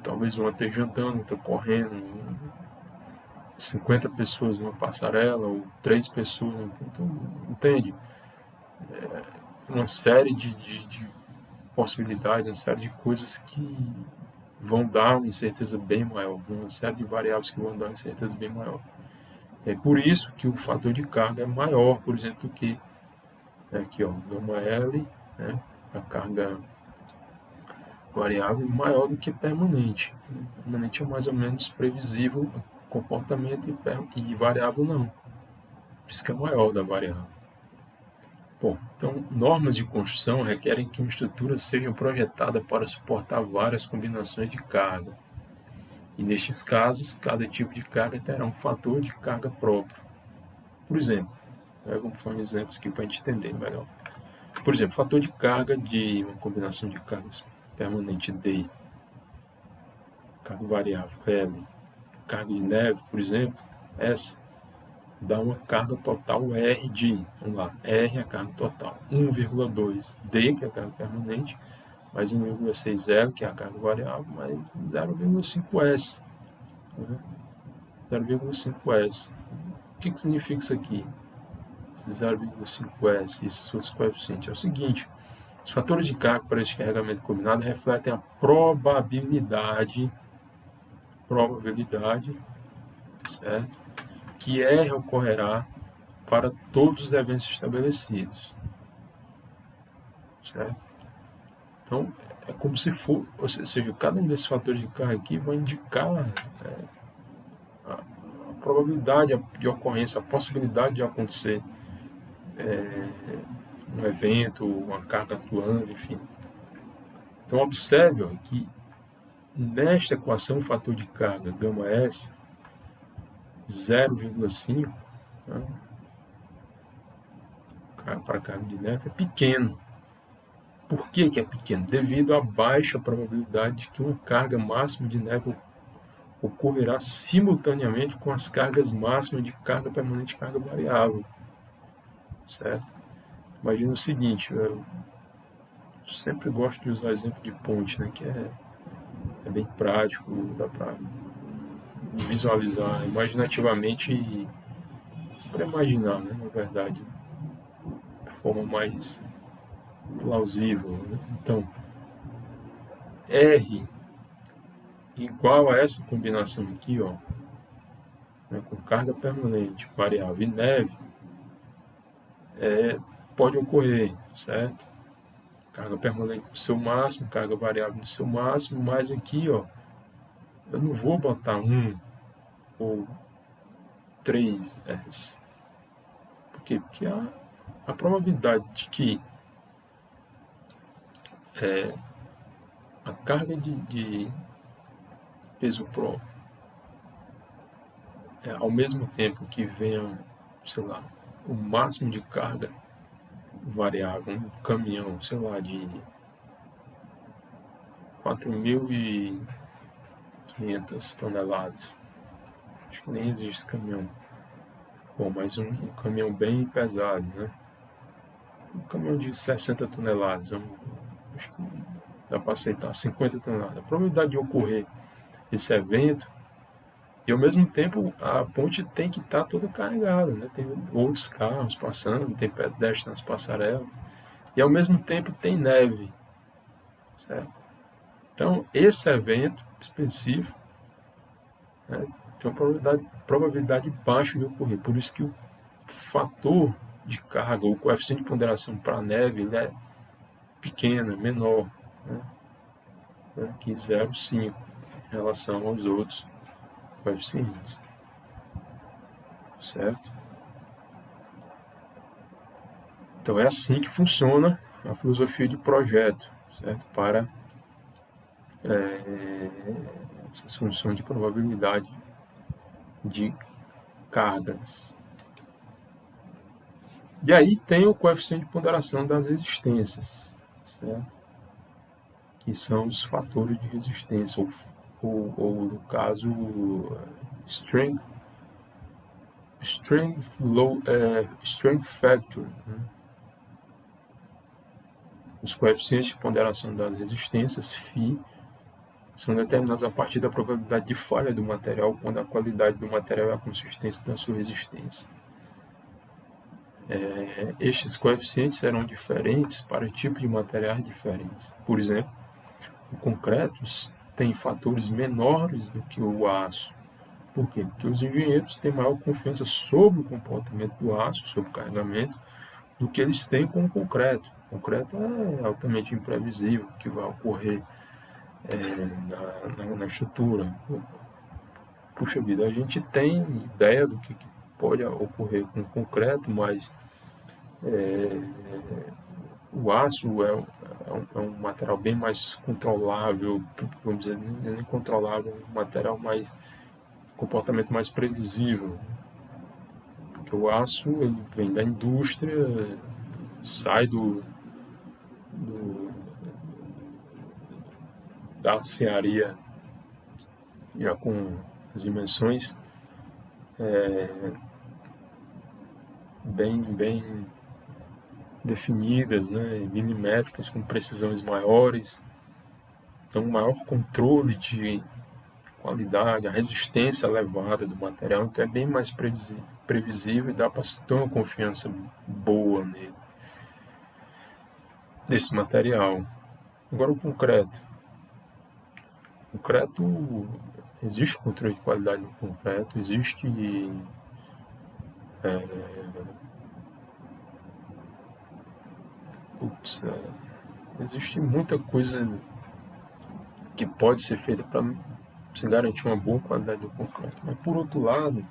talvez uma esteja andando, outra correndo, 50 pessoas numa passarela, ou 3 pessoas, então, entende? Uma série de possibilidades, uma série de coisas que vão dar uma incerteza bem maior, uma série de variáveis que vão dar uma incerteza bem maior. É por isso que o fator de carga é maior, por exemplo, do que aqui, ó, gama L, né, a carga variável maior do que permanente. Permanente é mais ou menos previsível o comportamento e variável não. Por isso que é maior da variável. Bom, então, normas de construção requerem que uma estrutura seja projetada para suportar várias combinações de carga. E nestes casos, cada tipo de carga terá um fator de carga próprio. Por exemplo, vamos fazer exemplos aqui para a gente entender melhor. Por exemplo, fator de carga de uma combinação de cargas permanente D, carga variável L, carga de neve, por exemplo, S, dá uma carga total R de, vamos lá, R é a carga total, 1,2 D, que é a carga permanente, mais 1,6 L, que é a carga variável, mais 0,5 S. 0,5 S. O que significa isso aqui? Esse 0,5 S, esses outros coeficientes. É o seguinte, os fatores de carga para este carregamento combinado refletem a probabilidade, certo? Que R ocorrerá para todos os eventos estabelecidos, certo? Então, é como se for, ou seja, cada um desses fatores de carga aqui vai indicar a probabilidade de ocorrência, a possibilidade de acontecer um evento, uma carga atuando, enfim. Então, observe que nesta equação o fator de carga gama S 0,5, né, para a carga de neve é pequeno. Por que é pequeno? Devido à baixa probabilidade de que uma carga máxima de neve ocorrerá simultaneamente com as cargas máximas de carga permanente e carga variável. Certo? Imagina o seguinte, eu sempre gosto de usar o exemplo de ponte, né, que é bem prático, dá para visualizar imaginativamente e para imaginar, né, na verdade, de forma mais plausível. Né? Então, R igual a essa combinação aqui, ó, né, com carga permanente, variável e neve, pode ocorrer, certo? Carga permanente no seu máximo, carga variável no seu máximo, mas aqui, ó, eu não vou botar 1 ou 3 S. Por quê? Porque a probabilidade de que a carga de peso próprio, ao mesmo tempo que venha, sei lá, o máximo de carga variável, um caminhão, sei lá, de 4.500 toneladas. Acho que nem existe esse caminhão. Bom, mas um caminhão bem pesado, né? Um caminhão de 60 toneladas, acho que dá para aceitar 50 toneladas. A probabilidade de ocorrer esse evento, e ao mesmo tempo a ponte tem que estar toda carregada, né? Tem outros carros passando, tem pedestres nas passarelas, e ao mesmo tempo tem neve, certo? Então, esse evento específico, né, tem uma probabilidade baixa de ocorrer. Por isso que o fator de carga, ou coeficiente de ponderação para a neve, ele é pequeno, é menor, né, que 0,5 em relação aos outros coeficientes. Certo? Então, é assim que funciona a filosofia de projeto, certo? Para essas funções de probabilidade de cargas. E aí tem o coeficiente de ponderação das resistências, certo? Que são os fatores de resistência, ou no caso, strength factor, né? Os coeficientes de ponderação das resistências, φ, são determinados a partir da probabilidade de falha do material quando a qualidade do material e a consistência da sua resistência. Estes coeficientes serão diferentes para tipos de materiais diferentes. Por exemplo, o concreto tem fatores menores do que o aço. Por quê? Porque os engenheiros têm maior confiança sobre o comportamento do aço, sobre o carregamento, do que eles têm com o concreto. O concreto é altamente imprevisível o que vai ocorrer na estrutura. Puxa vida, a gente tem ideia do que pode ocorrer com o concreto, mas o aço é um material bem mais controlável, vamos dizer, nem controlável, um material mais, comportamento mais previsível. Porque o aço ele vem da indústria, sai da acearia já com as dimensões bem definidas, né, milimétricas, com precisões maiores. Então, maior controle de qualidade, a resistência elevada do material, então é bem mais previsível e dá para se ter uma confiança boa nele, desse material. Agora o concreto. O concreto, existe controle de qualidade no concreto, existe existe muita coisa que pode ser feita para se garantir uma boa qualidade do concreto. Mas, por outro lado,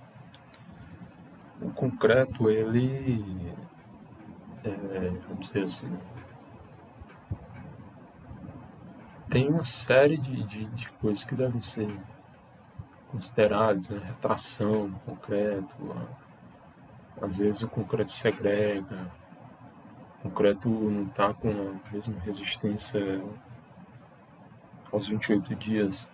o concreto, ele, vamos dizer assim, tem uma série de coisas que devem ser consideradas, né? Retração no concreto, às vezes o concreto segrega, o concreto não está com a mesma resistência aos 28 dias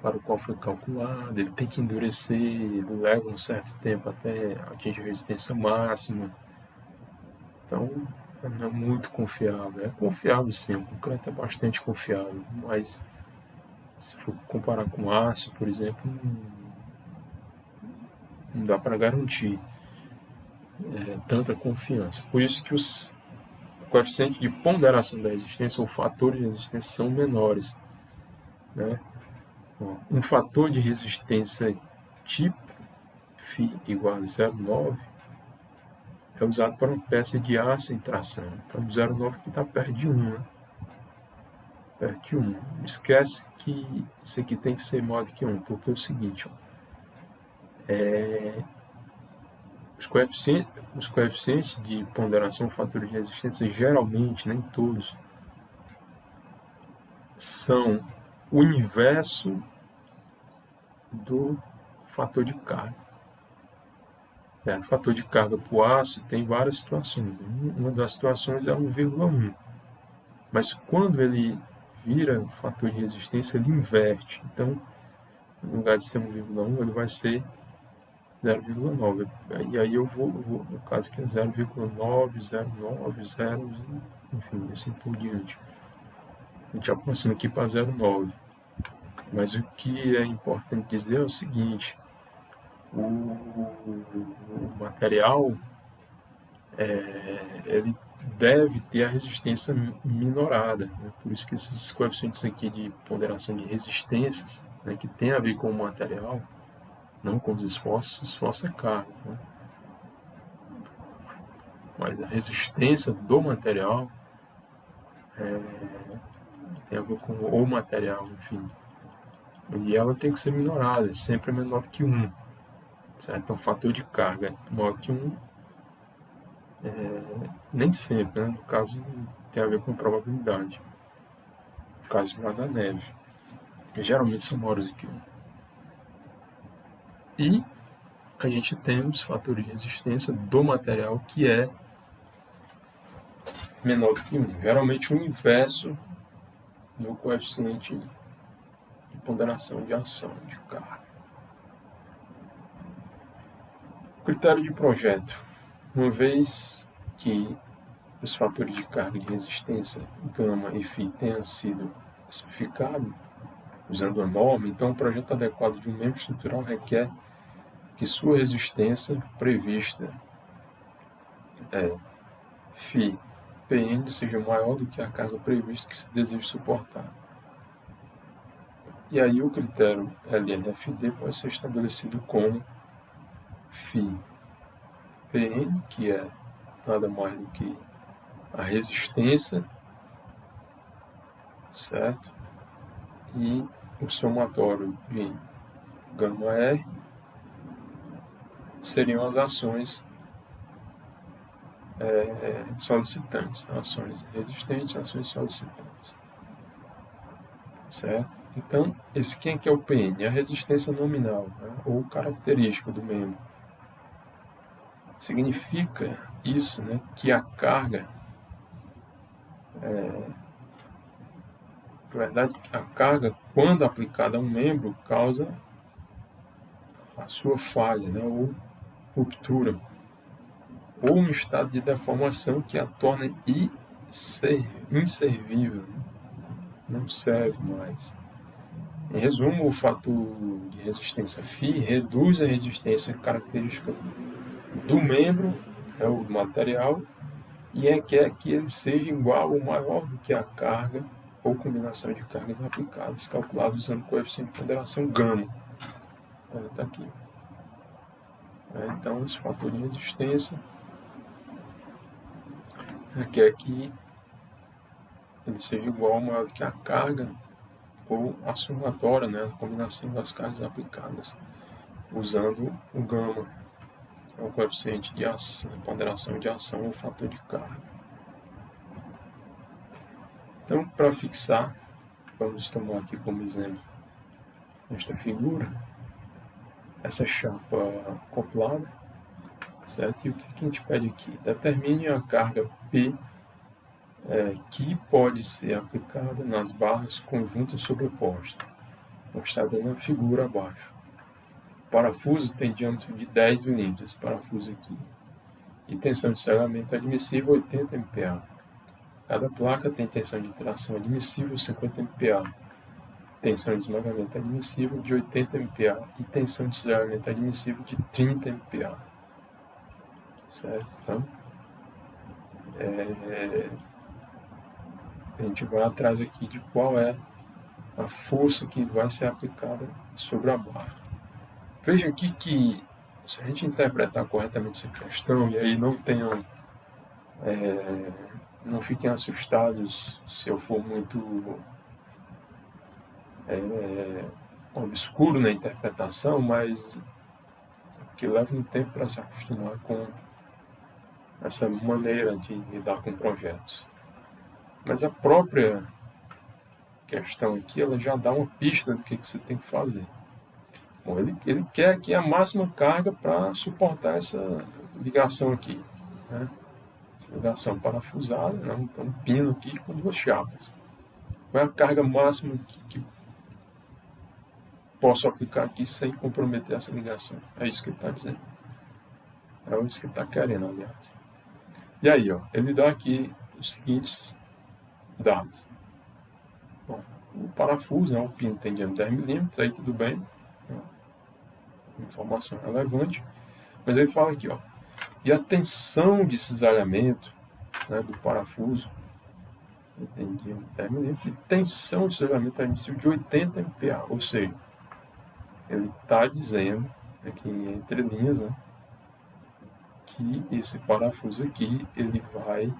para o qual foi calculado, ele tem que endurecer, ele leva um certo tempo até atingir a resistência máxima. Então, não é muito confiável. É confiável sim, o concreto é bastante confiável, mas se for comparar com aço, por exemplo, não dá para garantir tanta confiança. Por isso que os coeficientes de ponderação da resistência ou fatores de resistência são menores, né? Um fator de resistência tipo φ igual a 0,9 é usado para uma peça de aço em tração. Então, 0,9 aqui está perto de 1, né? Perto de 1. Esquece que isso aqui tem que ser maior do que 1, porque é o seguinte, ó, os coeficientes de ponderação, fatores de resistência, geralmente, nem todos, são o inverso do fator de carga. Certo? O fator de carga para o aço tem várias situações. Uma das situações é 1,1. Mas quando ele vira fator de resistência, ele inverte. Então, no lugar de ser 1,1, ele vai ser 0,9. E aí eu vou, no caso que é 0,9, 0,9, 0, enfim, assim por diante. A gente aproxima aqui para 0,9. Mas o que é importante dizer é o seguinte: o material ele deve ter a resistência minorada, né? Por isso que esses coeficientes aqui de ponderação de resistências, né, que tem a ver com o material, não com os esforços. O esforço é carga, né? Mas a resistência do material tem a ver com o material, enfim. E ela tem que ser minorada, sempre menor que 1. Certo? Então, o fator de carga é maior que 1, nem sempre, né? No caso, tem a ver com probabilidade. No caso lá da neve, geralmente são maiores do que 1. E a gente tem os fatores de resistência do material que é menor do que 1. Geralmente o inverso do coeficiente de ponderação de ação de carga. Critério de projeto. Uma vez que os fatores de carga e de resistência gama e φ tenham sido especificados usando a norma, então o projeto adequado de um membro estrutural requer que sua resistência prevista φ Pn seja maior do que a carga prevista que se deseja suportar. E aí o critério LNFD pode ser estabelecido como φ Pn, que é nada mais do que a resistência, certo? E o somatório de gama R seriam as ações solicitantes, ações resistentes, ações solicitantes, certo? Então, quem é que é o PN? É a resistência nominal, né, ou característica do membro. Significa isso, né, que a carga, na verdade, a carga, quando aplicada a um membro, causa a sua falha, né, ou ruptura, ou um estado de deformação que a torna inservível, né? Não serve mais. Em resumo, o fator de resistência φ reduz a resistência característica do membro, né, o material, e requer que ele seja igual ou maior do que a carga ou combinação de cargas aplicadas, calculado usando o coeficiente de ponderação gama. Está aqui. Então, esse fator de resistência requer que ele seja igual ou maior do que a carga ou a somatória, né, a combinação das cargas aplicadas, usando o gama, que é o coeficiente de ação, ponderação de ação ou fator de carga. Então, para fixar, vamos tomar aqui como exemplo esta figura, essa chapa acoplada, certo? E o que a gente pede aqui? Determine a carga P que pode ser aplicada nas barras conjuntas sobrepostas, mostrada na figura abaixo. O parafuso tem diâmetro de 10 mm, esse parafuso aqui, e tensão de selamento admissível 80 MPa. Cada placa tem tensão de tração admissível 50 MPa, tensão de esmagamento admissível de 80 MPa e tensão de selamento admissível de 30 MPa. Certo? Então, a gente vai atrás aqui de qual é a força que vai ser aplicada sobre a barra. Veja aqui que, se a gente interpretar corretamente essa questão, e aí não fiquem assustados se eu for muito obscuro na interpretação, mas que leva um tempo para se acostumar com essa maneira de lidar com projetos. Mas a própria questão aqui, ela já dá uma pista do que você tem que fazer. Bom, ele quer aqui a máxima carga para suportar essa ligação aqui, né? Essa ligação parafusada, né? Então, um pino aqui com duas chapas. Qual é a carga máxima que posso aplicar aqui sem comprometer essa ligação? É isso que ele está dizendo. É isso que ele está querendo, aliás. E aí, ó, ele dá aqui os seguintes dados. Bom, o parafuso, né, o pino tem diâmetro de 10 mm, aí tudo bem. Informação relevante. Mas ele fala aqui, ó, e a tensão de cisalhamento, né, do parafuso, ele tem diâmetro de 10 mm, e tensão de cisalhamento admissível de 80 MPa, ou seja, ele está dizendo, aqui entre linhas, né, que esse parafuso aqui, ele vai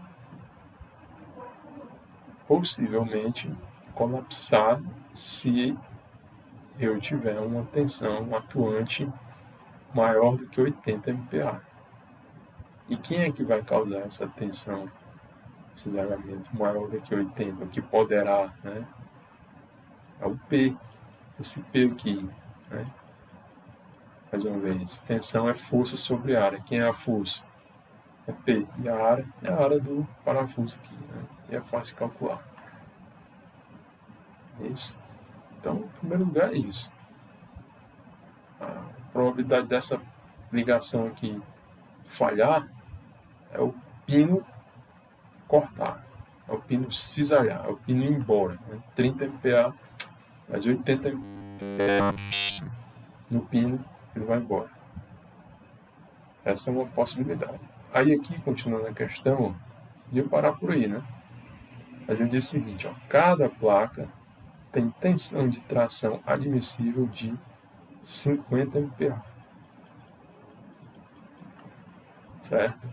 possivelmente colapsar se eu tiver uma tensão atuante maior do que 80 MPa. E quem é que vai causar essa tensão, esse cisalhamento maior do que 80, o que poderá, né? É o P, esse P aqui, né? Mais uma vez, tensão é força sobre área. Quem é a força? É P. E a área é a área do parafuso aqui, né? E é fácil de calcular. É isso. Então, em primeiro lugar, é isso. A probabilidade dessa ligação aqui falhar é o pino cortar, é o pino cisalhar, é o pino ir embora. Né? 30 MPa, mas 80 MPa no pino, ele vai embora. Essa é uma possibilidade. Aí aqui, continuando a questão, ia parar por aí, né? Mas eu disse o seguinte, ó, cada placa tem tensão de tração admissível de 50 MPa. Certo?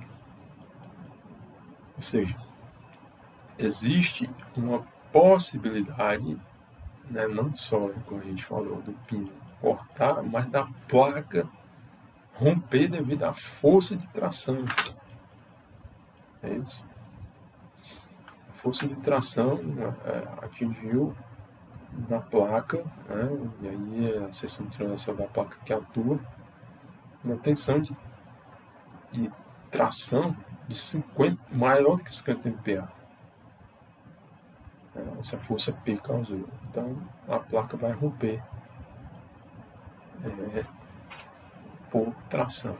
Ou seja, existe uma possibilidade, né, não só, como a gente falou, do pino cortar, mas da placa romper devido à força de tração. É isso. A força de tração atingiu na placa, né, e aí a seção de translação da placa que atua, uma tensão de tração de 50, maior do que 50 MPa. Essa força P causou. Então a placa vai romper por tração.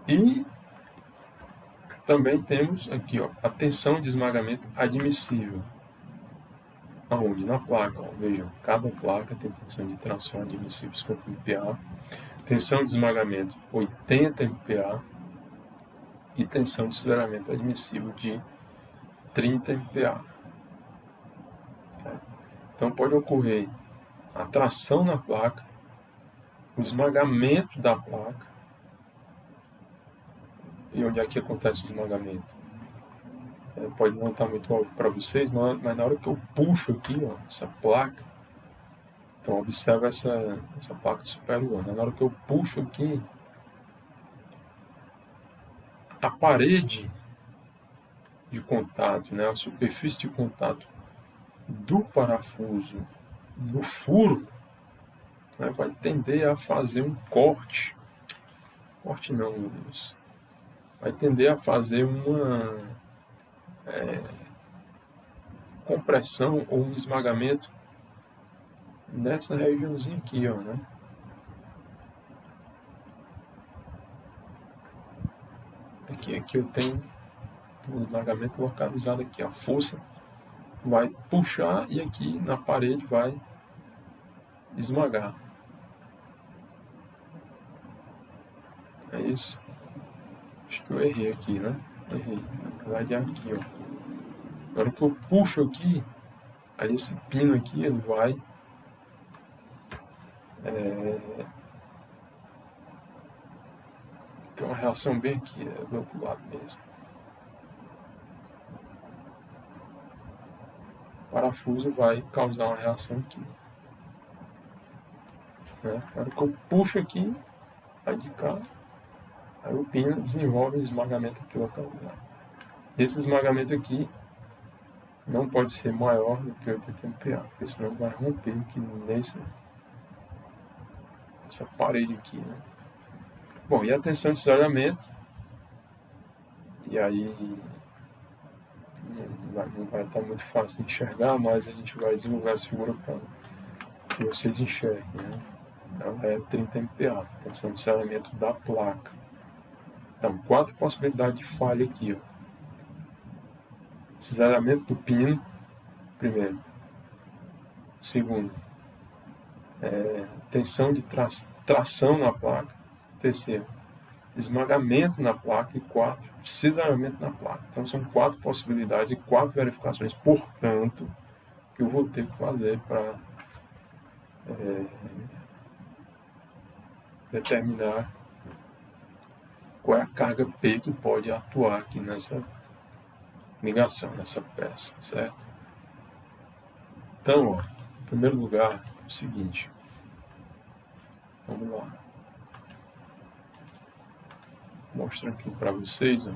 E também temos aqui, ó, a tensão de esmagamento admissível. Aonde? Na placa. Ó, vejam, cada placa tem tensão de tração admissível 50 MPa, tensão de esmagamento 80 MPa e tensão de cisalhamento admissível de 30 MPa. Certo? Então pode ocorrer a tração na placa, o esmagamento da placa. E onde é que acontece o esmagamento? Pode não estar muito óbvio para vocês, mas na hora que eu puxo aqui, ó, essa placa, então observa essa placa superior, né? Na hora que eu puxo aqui, a parede de contato, né, a superfície de contato do parafuso no furo, né, vai tender a fazer um corte. Corte não, meu Deus. Vai tender a fazer uma compressão ou um esmagamento nessa regiãozinha aqui, ó, né? Aqui eu tenho um esmagamento localizado aqui. A força vai puxar e aqui na parede vai esmagar. É isso. Acho que eu errei aqui, né? Errei. Na verdade é aqui, ó. Na hora que eu puxo aqui, aí esse pino aqui, ele vai ter uma reação bem aqui, do outro lado mesmo. O parafuso vai causar uma reação aqui. Né? Na hora que eu puxo aqui, aí de cá, aí o pino desenvolve um esmagamento aqui localizado. Esse esmagamento aqui não pode ser maior do que 80 MPa, porque senão vai romper aqui nessa parede aqui, né? Bom, e a tensão de cisalhamento, e aí não vai estar muito fácil de enxergar, mas a gente vai desenvolver essa figura para que vocês enxerguem, né? Ela é 30 MPa, tensão de cisalhamento da placa. Então, 4 possibilidades de falha aqui, ó. Cisalhamento do pino, primeiro. Segundo, tensão de tração na placa. Terceiro, esmagamento na placa. E 4, cisalhamento na placa. Então são 4 possibilidades e 4 verificações, portanto, que eu vou ter que fazer para determinar qual é a carga P que pode atuar aqui nessa ligação, nessa peça, certo? Então, ó, em primeiro lugar, é o seguinte. Vamos lá. Vou mostrar aqui para vocês, ó,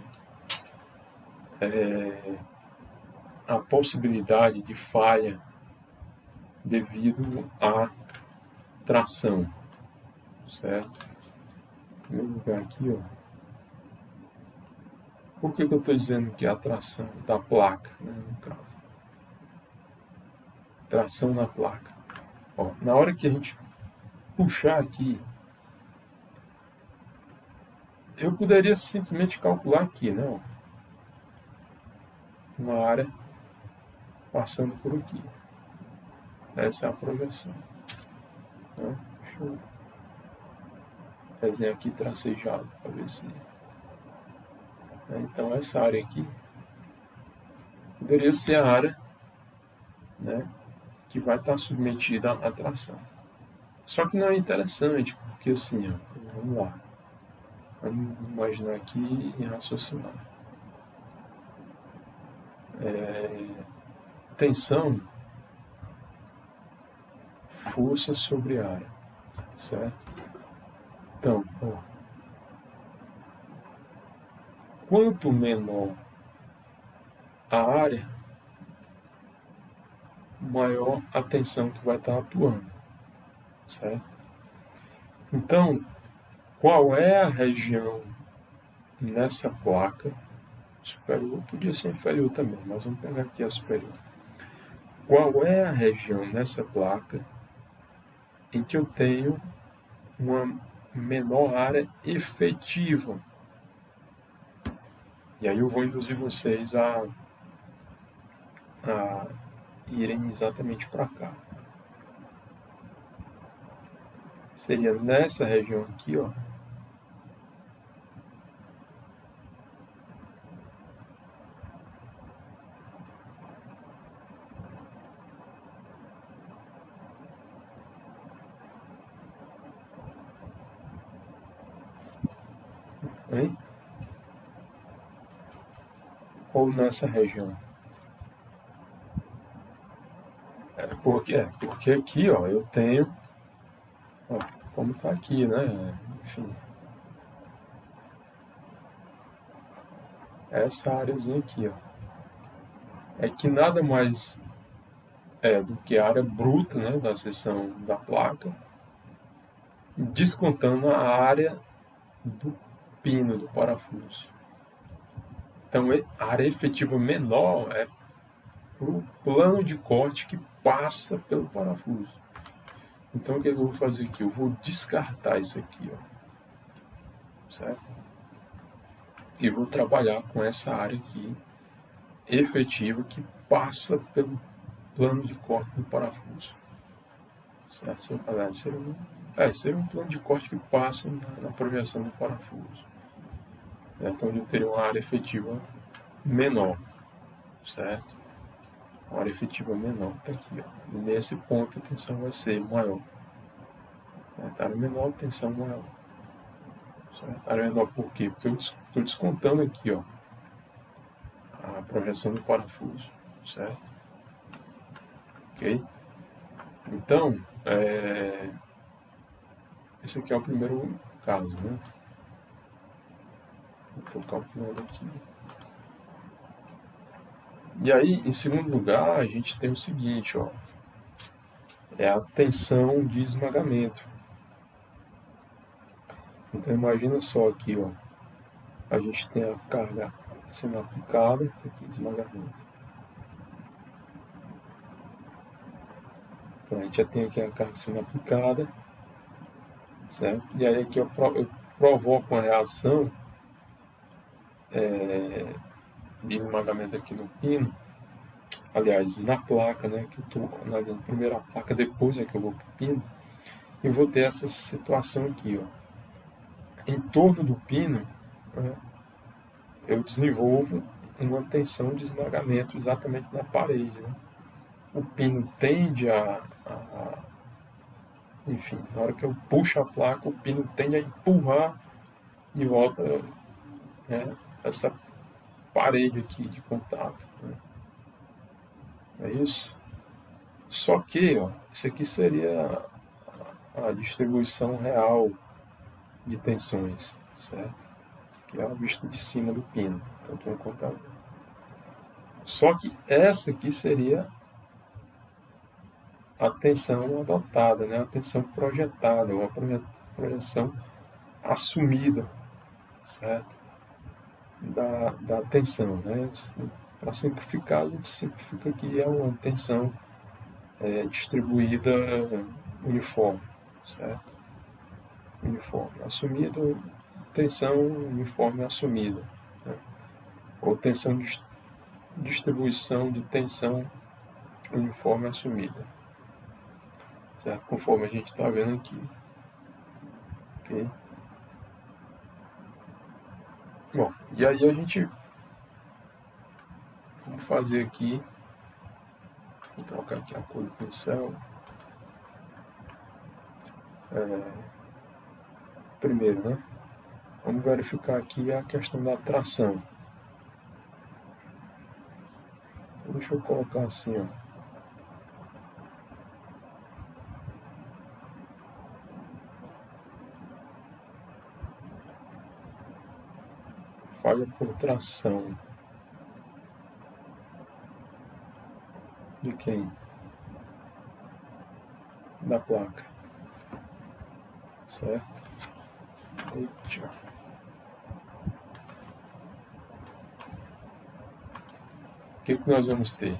a possibilidade de falha devido à tração, certo? Em primeiro lugar aqui, ó. Por que eu estou dizendo que é a tração da placa, né, no caso? Tração na placa. Ó, na hora que a gente puxar aqui, eu poderia simplesmente calcular aqui, né? Ó, uma área passando por aqui. Essa é a projeção. Né? Deixa eu desenhar aqui tracejado para ver se... Então, essa área aqui poderia ser a área, né, que vai estar submetida à tração. Só que não é interessante, porque assim, ó, vamos lá. Vamos imaginar aqui e raciocinar. Tensão, força sobre área, certo? Então, ó, quanto menor a área, maior a tensão que vai estar atuando, certo? Então, qual é a região nessa placa superior? Podia ser inferior também, mas vamos pegar aqui a superior. Qual é a região nessa placa em que eu tenho uma menor área efetiva? E aí eu vou induzir vocês a irem exatamente para cá. Seria nessa região aqui, ó. Hein? Ou nessa região. Porque aqui, ó, eu tenho, ó, como está aqui, né? Enfim, essa áreazinha aqui, ó, é que nada mais é do que a área bruta, né, da seção da placa, descontando a área do pino do parafuso. Então, a área efetiva menor é o plano de corte que passa pelo parafuso. Então, o que eu vou fazer aqui? Eu vou descartar isso aqui, ó, certo? E vou trabalhar com essa área aqui efetiva que passa pelo plano de corte do parafuso. Certo? Seria um plano de corte que passa na projeção do parafuso. Então, eu teria uma área efetiva menor, certo? Uma área efetiva menor está aqui, ó. E nesse ponto a tensão vai ser maior. Certo? Área menor, tensão maior. Certo? Área menor por quê? Porque eu estou descontando aqui, ó, a projeção do parafuso, certo? Ok? Então, esse aqui é o primeiro caso, né? Estou calculando aqui. E aí, em segundo lugar, a gente tem o seguinte, ó, é a tensão de esmagamento. Então, imagina só aqui, ó, a gente tem a carga sendo aplicada, tem aqui esmagamento. Então, a gente já tem aqui a carga sendo aplicada, certo? E aí aqui eu provoco uma reação de esmagamento aqui no pino, aliás, na placa, né, que eu estou analisando primeiro a placa, depois é que eu vou para o pino, e vou ter essa situação aqui, ó. Em torno do pino, né, eu desenvolvo uma tensão de esmagamento exatamente na parede, né? O pino tende enfim, na hora que eu puxo a placa, o pino tende a empurrar de volta, né, essa parede aqui de contato, né? É isso. Só que, ó, isso aqui seria a distribuição real de tensões, certo? Que é a vista de cima do pino. Então, estou contando. Só que essa aqui seria a tensão adotada, né? A tensão projetada, uma projeção assumida, certo? Da tensão, né? Para simplificar, a gente simplifica que é uma tensão distribuída uniforme, certo? Uniforme assumida, tensão uniforme assumida, né? Ou tensão de distribuição de tensão uniforme assumida, certo? Conforme a gente está vendo aqui, ok? Bom, e aí a gente vamos fazer aqui, vou trocar aqui a cor do pincel. Primeiro, né? Vamos verificar aqui a questão da tração. Deixa eu colocar assim, ó. Falha por tração. De quem? Da placa. Certo? Eita. O que nós vamos ter?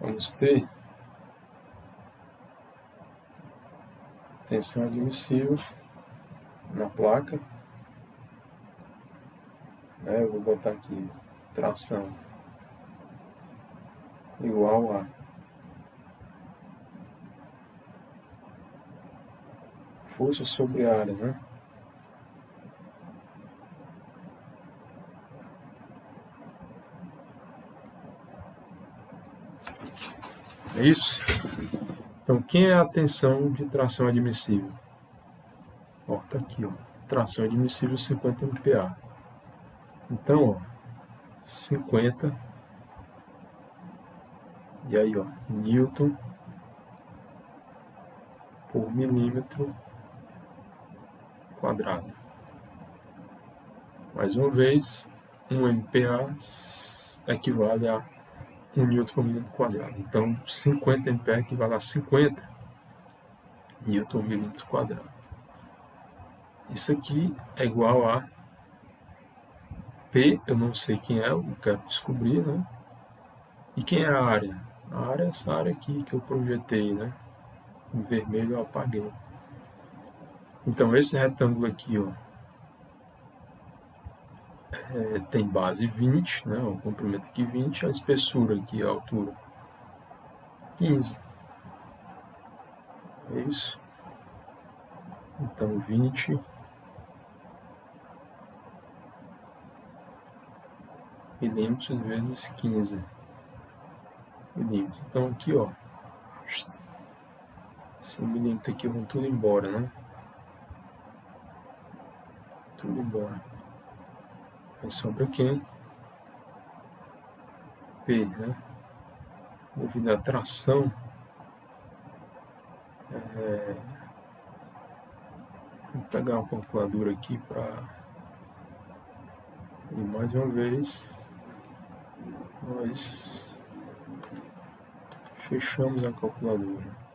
Vamos ter tensão admissível na placa. Eu vou botar aqui tração igual a força sobre a área, né? É isso? Então, quem é a tensão de tração admissível? Ó, tá aqui, ó. Tração admissível 50 MPa. Então, ó, 50. E aí, ó, Newton por milímetro quadrado. Mais uma vez, 1 MPa equivale a 1 Newton por milímetro quadrado. Então, 50 MPa equivale a 50 Newton por milímetro quadrado. Isso aqui é igual a P, eu não sei quem é, eu quero descobrir, né? E quem é a área? A área é essa área aqui que eu projetei, né? Em vermelho eu apaguei. Então, esse retângulo aqui, ó, tem base 20, né? O comprimento aqui 20, a espessura aqui, a altura 15. É isso? Então, 20 milímetros vezes 15 milímetros. Então, aqui, ó, esse milímetro aqui vão tudo embora, né? Tudo embora. Aí sobra quem? P, né? Devido à tração, vou pegar uma calculadora aqui para... E mais uma vez, nós fechamos a calculadora.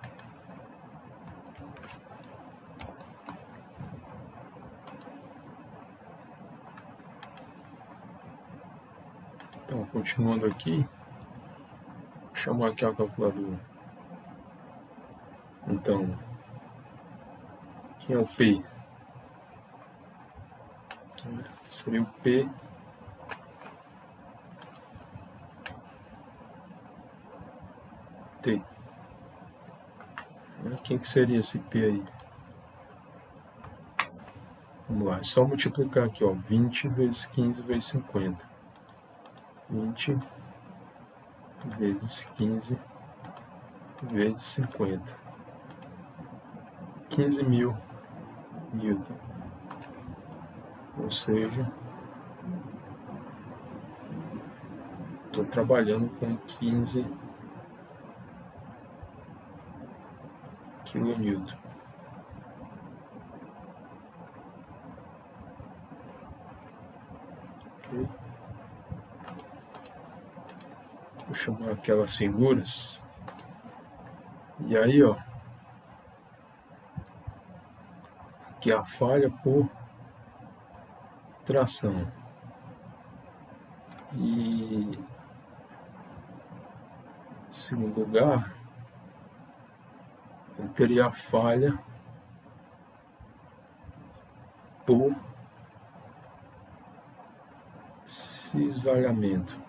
Então, continuando aqui, vou chamar aqui a calculadora. Então, quem é o P? Seria o P T. Quem que seria esse P aí? Vamos lá, é só multiplicar aqui, ó, 20 vezes 15 vezes 50. 20 vezes 15 vezes 50. 15.000 Newton. Ou seja, estou trabalhando com 15 kN. Okay. Vou chamar aquelas figuras. E aí, ó, aqui a falha por tração. E em segundo lugar, eu teria a falha por cisalhamento.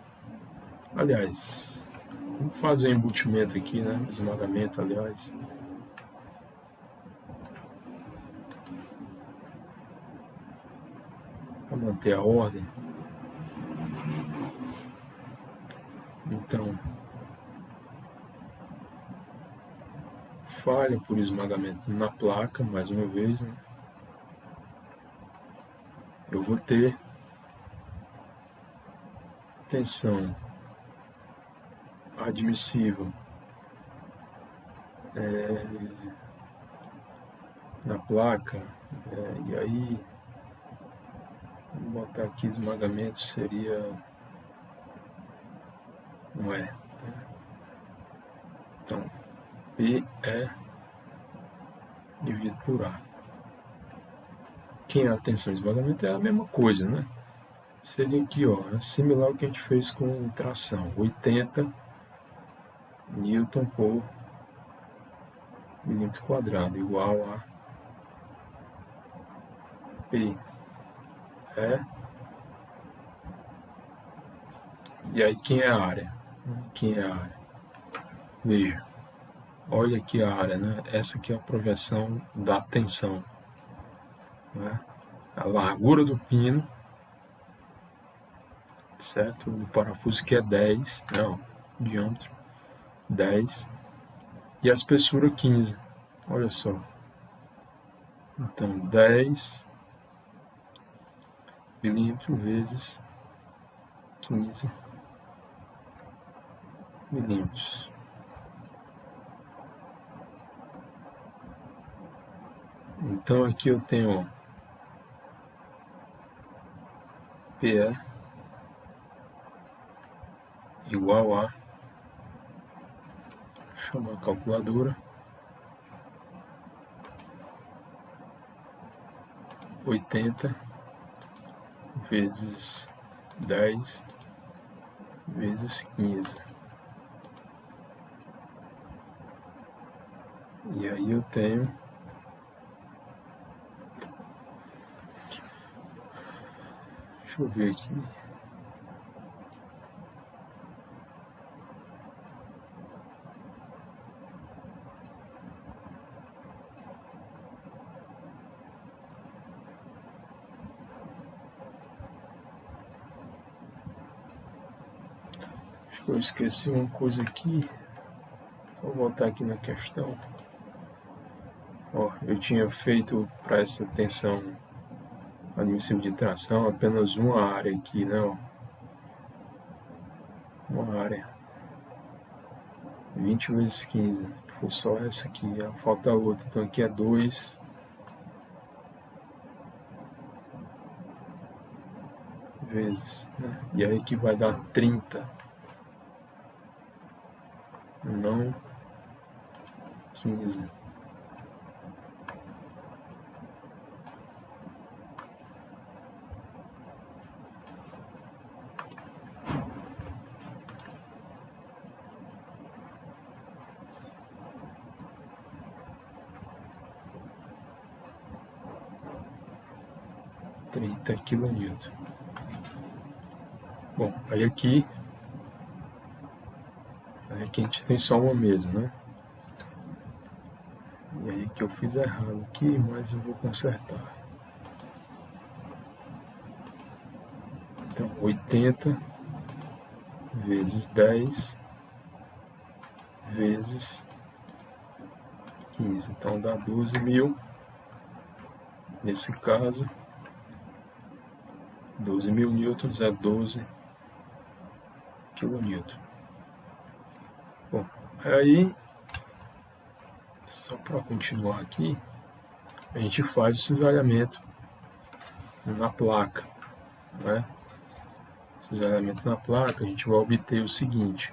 Aliás, vamos fazer um embutimento aqui, né? Esmagamento, aliás. Para manter a ordem. Então, falha por esmagamento na placa, mais uma vez, né? Eu vou ter tensão admissível na placa, e aí vou botar aqui esmagamento, seria um E, né? Então P é dividido por A. Quem é a tensão de esmagamento é a mesma coisa, né? Seria aqui, ó, é similar ao que a gente fez com tração, 80 Newton por milímetro quadrado, igual a P. E aí, quem é a área? Quem é a área? Veja, olha aqui a área, né? Essa aqui é a projeção da tensão, né? A largura do pino, certo? O parafuso que é 10, não, diâmetro 10, e a espessura 15, olha só. Então, 10 milímetros vezes 15 milímetros. Então, aqui eu tenho PE igual a, chamar a calculadora, 80 vezes 10 vezes 15. E aí eu tenho deixa eu ver aqui. Acho que eu esqueci uma coisa aqui. Vou voltar aqui na questão. Ó, eu tinha feito para essa tensão admissível de tração apenas uma área aqui, né? Ó. Uma área 20 vezes 15, que foi só essa aqui, ó, falta outra, então aqui é 2 vezes, né? E aí aqui vai dar 30, não 15. kN. Bom, aí aqui a gente tem só uma mesmo, né? E aí que eu fiz errado aqui, mas eu vou consertar. Então, 80 vezes 10 vezes 15. Então, dá 12.000. Nesse caso, 12.000 newtons é 12 kN. Bom, aí, só para continuar aqui, a gente faz o cisalhamento na placa, né? Cisalhamento na placa, a gente vai obter o seguinte: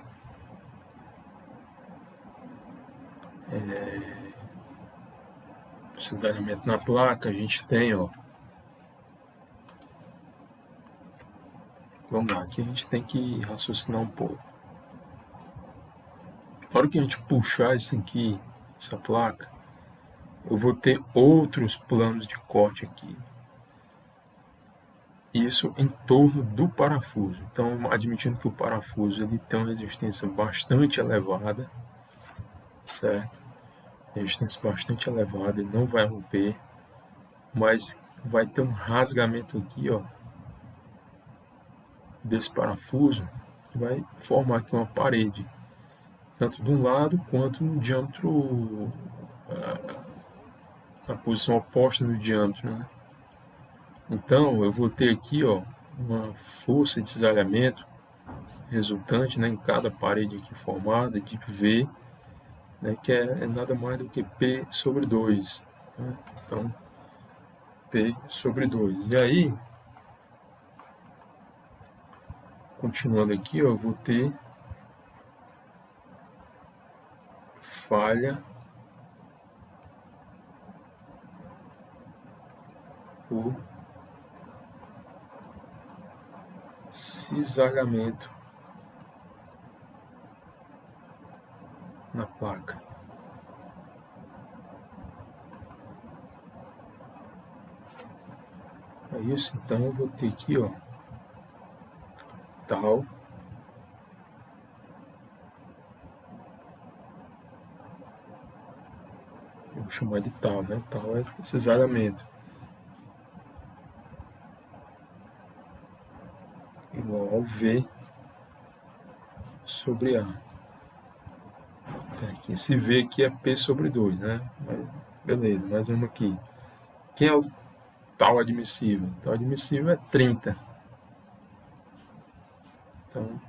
cisalhamento na placa, a gente tem, ó, vamos lá, aqui a gente tem que raciocinar um pouco. Na hora que a gente puxar isso aqui, essa placa, eu vou ter outros planos de corte aqui. Isso em torno do parafuso. Então, admitindo que o parafuso ele tem uma resistência bastante elevada, certo? Resistência bastante elevada, ele não vai romper, mas vai ter um rasgamento aqui, ó, desse parafuso, que vai formar aqui uma parede, tanto de um lado quanto no diâmetro, na posição oposta do diâmetro, né? Então, eu vou ter aqui, ó, uma força de cisalhamento resultante, né, em cada parede aqui formada de V, né, que é nada mais do que P sobre 2. Né? Então, P sobre 2. E aí, continuando aqui, ó, eu vou ter falha por cisalhamento na placa. É isso, então eu vou ter aqui, ó, tal, eu vou chamar de tal, né? Tal é cisalhamento igual ao V sobre A. Aqui, esse V aqui é P sobre 2, né? Mas, beleza, mais uma aqui. Quem é o tal admissível? Tal admissível é 30. Então,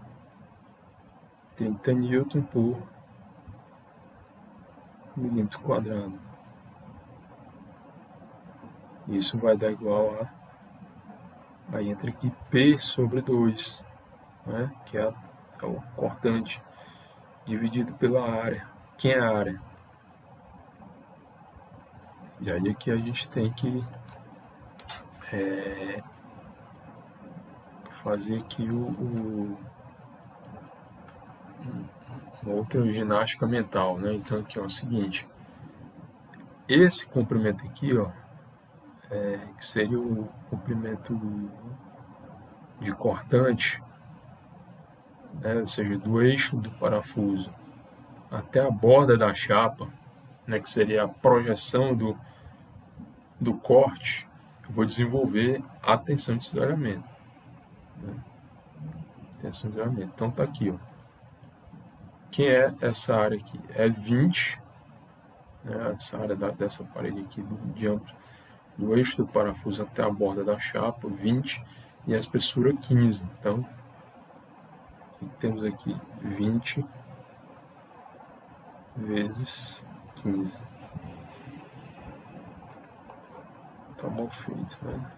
30 newton por milímetro quadrado. Isso vai dar igual a, aí entra aqui P sobre 2, né? Que é o cortante dividido pela área. Quem é a área? E aí aqui a gente tem que fazer aqui uma outra ginástica mental, né? Então aqui é o seguinte, esse comprimento aqui, ó, que seria o comprimento de cortante, né? Ou seja, do eixo do parafuso até a borda da chapa, né? Que seria a projeção do corte, eu vou desenvolver a tensão de cisalhamento. Né? Tensão de cisalhamento. Então tá aqui, ó. Quem é essa área aqui? É 20, né, essa área dessa parede aqui do diâmetro do eixo do parafuso até a borda da chapa, 20, e a espessura 15. Então, temos aqui 20 vezes 15. Tá mal feito, né?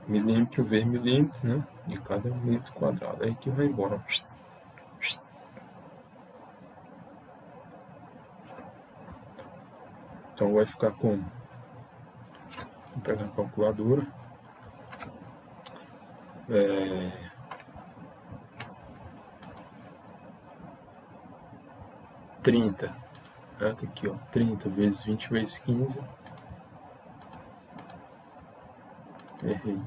Milímetro vezes milímetro, né? De cada milímetro quadrado. Aí que vai embora. Então vai ficar como? Vou pegar a calculadora. 30. Tá aqui, ó. 30 vezes 20 vezes 15. Errei.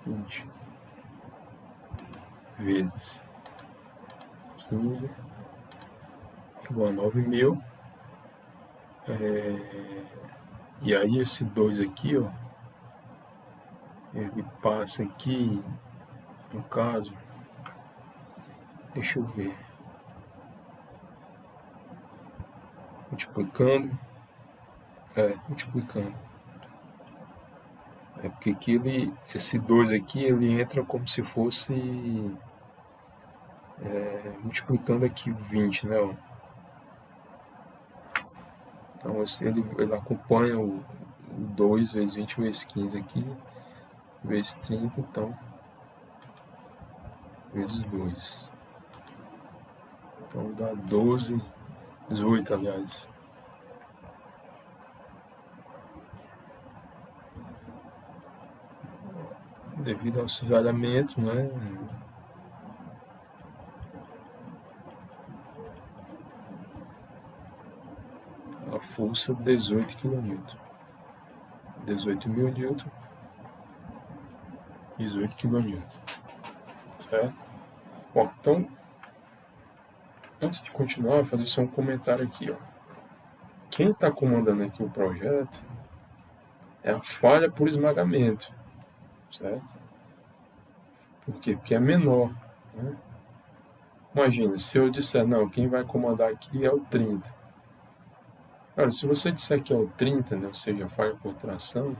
20 vezes 15 igual a 9.000. E aí esse 2 aqui, ó, ele passa aqui, no caso, deixa eu ver, multiplicando, é porque aqui esse 2 aqui, ele entra como se fosse multiplicando aqui o 20, né, ó. Então ele acompanha o 2 vezes 20 vezes 15 aqui, vezes 30, então vezes 2. Então dá 12, 18, aliás. Devido ao cisalhamento, né? A força 18 kN. 18.000 N, 18 kN. Certo? Bom, então, antes de continuar, vou fazer só um comentário aqui, ó. Quem está comandando aqui o projeto é a falha por esmagamento, certo? Por quê? Porque é menor, né? Imagina, se eu disser, não, quem vai comandar aqui é o 30. Cara, se você disser que é o 30, né, ou seja, a falha por tração,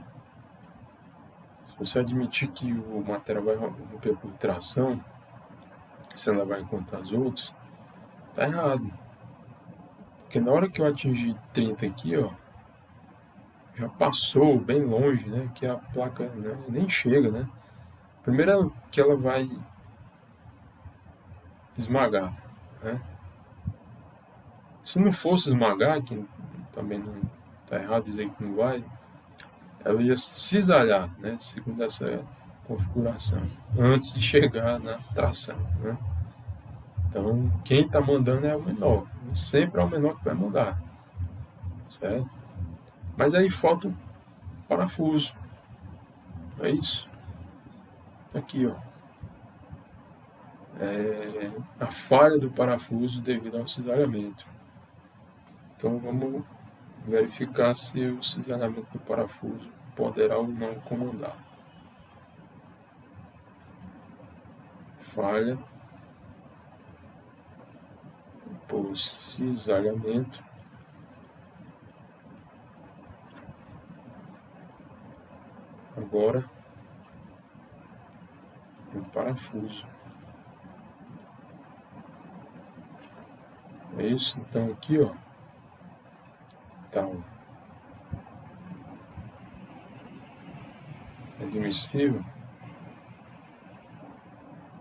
se você admitir que o material vai romper por tração, você ainda vai contar as outras, tá errado. Porque na hora que eu atingir 30 aqui, ó, já passou bem longe, né, que a placa, né, nem chega, né. Primeiro que ela vai esmagar, né. Se não fosse esmagar, que também não tá errado dizer que não vai, ela ia cisalhar, né, segundo essa configuração, antes de chegar na tração, né. Então, quem está mandando é o menor, sempre é o menor que vai mandar, certo? Mas aí falta o parafuso, é isso. Aqui, ó, a falha do parafuso devido ao cisalhamento. Então, vamos verificar se o cisalhamento do parafuso poderá ou não comandar. Falha por cisalhamento agora o parafuso. É isso? Então aqui, ó, tá admissível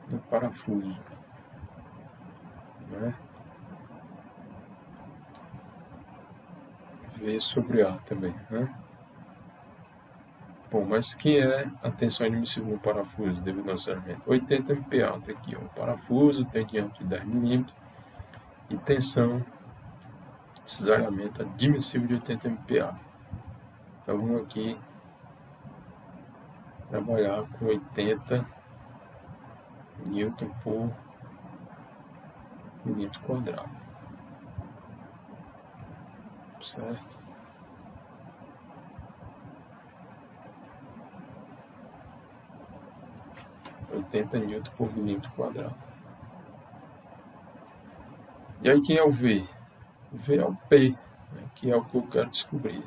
no parafuso, né? V sobre A também, né? Bom, mas que é a tensão admissível no parafuso devido ao cisalhamento? 80 MPa, tá aqui, ó. O parafuso tem diâmetro de 10 mm e tensão de cisalhamento admissível de 80 MPa. Então vamos aqui trabalhar com 80 Newton por milímetro quadrado, certo? N por milímetro quadrado. E aí quem é o V? O V é o P, né, que é o que eu quero descobrir.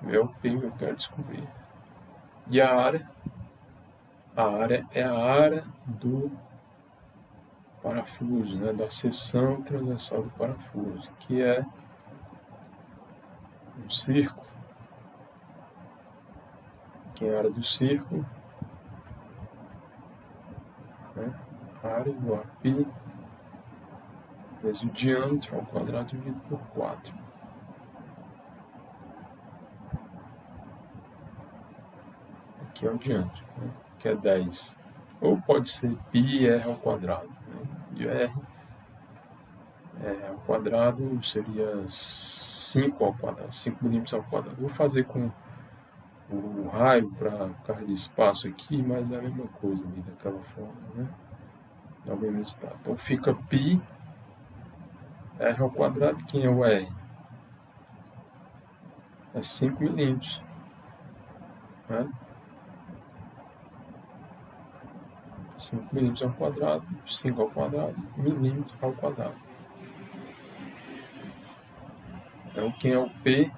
V é o P que eu quero descobrir. E a área é a área do parafuso, né, da seção transversal do parafuso, que é um círculo. Que é a área do círculo, né, área igual a π vezes o diâmetro ao quadrado dividido por 4. Aqui é o diâmetro, né, que é 10. Ou pode ser πr ao quadrado, né, de r ao quadrado seria 5 ao quadrado, 5 milímetros ao quadrado. Vou fazer com o raio para carga de espaço aqui, mas é a mesma coisa ali, daquela forma, né? Dá o mesmo resultado. Então fica π r ao quadrado, quem é o r? É 5 milímetros, né? 5 milímetros ao quadrado, 5 ao quadrado, milímetro ao quadrado. Então quem é o P?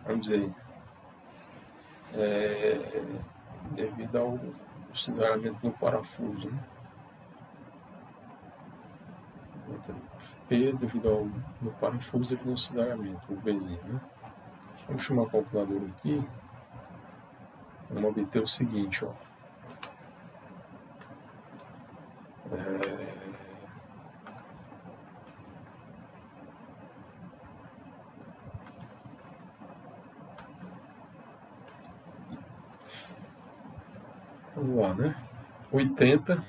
Vamos dizer, devido ao cisalhamento no parafuso, né? P devido ao no parafuso devido ao cisalhamento, o Vzinho, né? Vamos chamar o calculador aqui. Vamos obter o seguinte, ó. Vamos lá, né? 80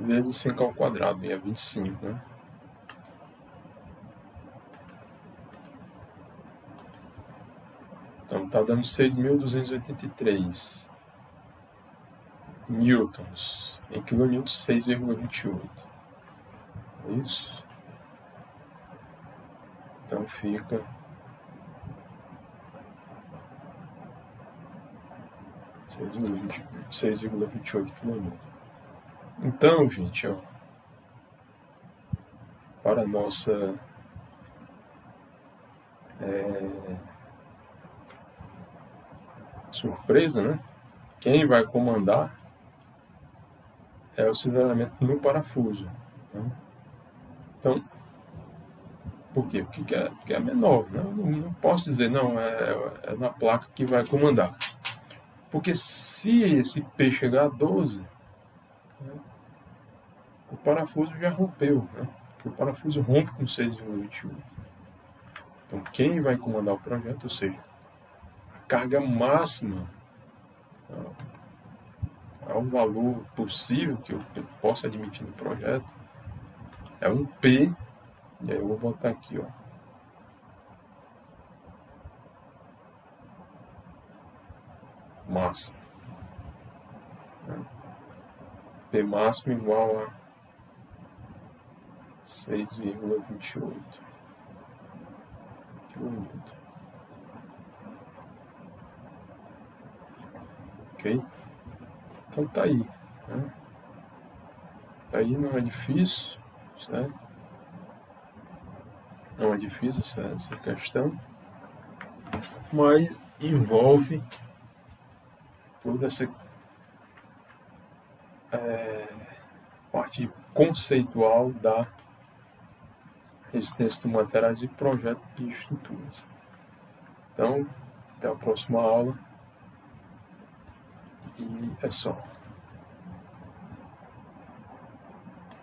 vezes 5 ao quadrado, e é 25, né? Então está dando 6.283 newtons. Em quilonewtons, 6,28. É isso? Então fica 6,28 km. Então, gente, ó, para a nossa surpresa, né? Quem vai comandar é o cisalhamento no parafuso. Né? Então, por quê? Porque é menor. Né? Eu não posso dizer, não, é na placa que vai comandar. Porque se esse P chegar a 12, né, o parafuso já rompeu. Né? Porque o parafuso rompe com 6,28. Então, quem vai comandar o projeto, ou seja, a carga máxima, ao valor possível que eu possa admitir no projeto, é um P, e aí eu vou botar aqui, ó. Máximo. P máximo igual a 6,28 kN. Ok? Então tá aí. Né? Tá aí, não é difícil, certo? Não é difícil essa questão, mas envolve toda essa parte conceitual da resistência de materiais e projeto de estruturas. Então, até a próxima aula e é só.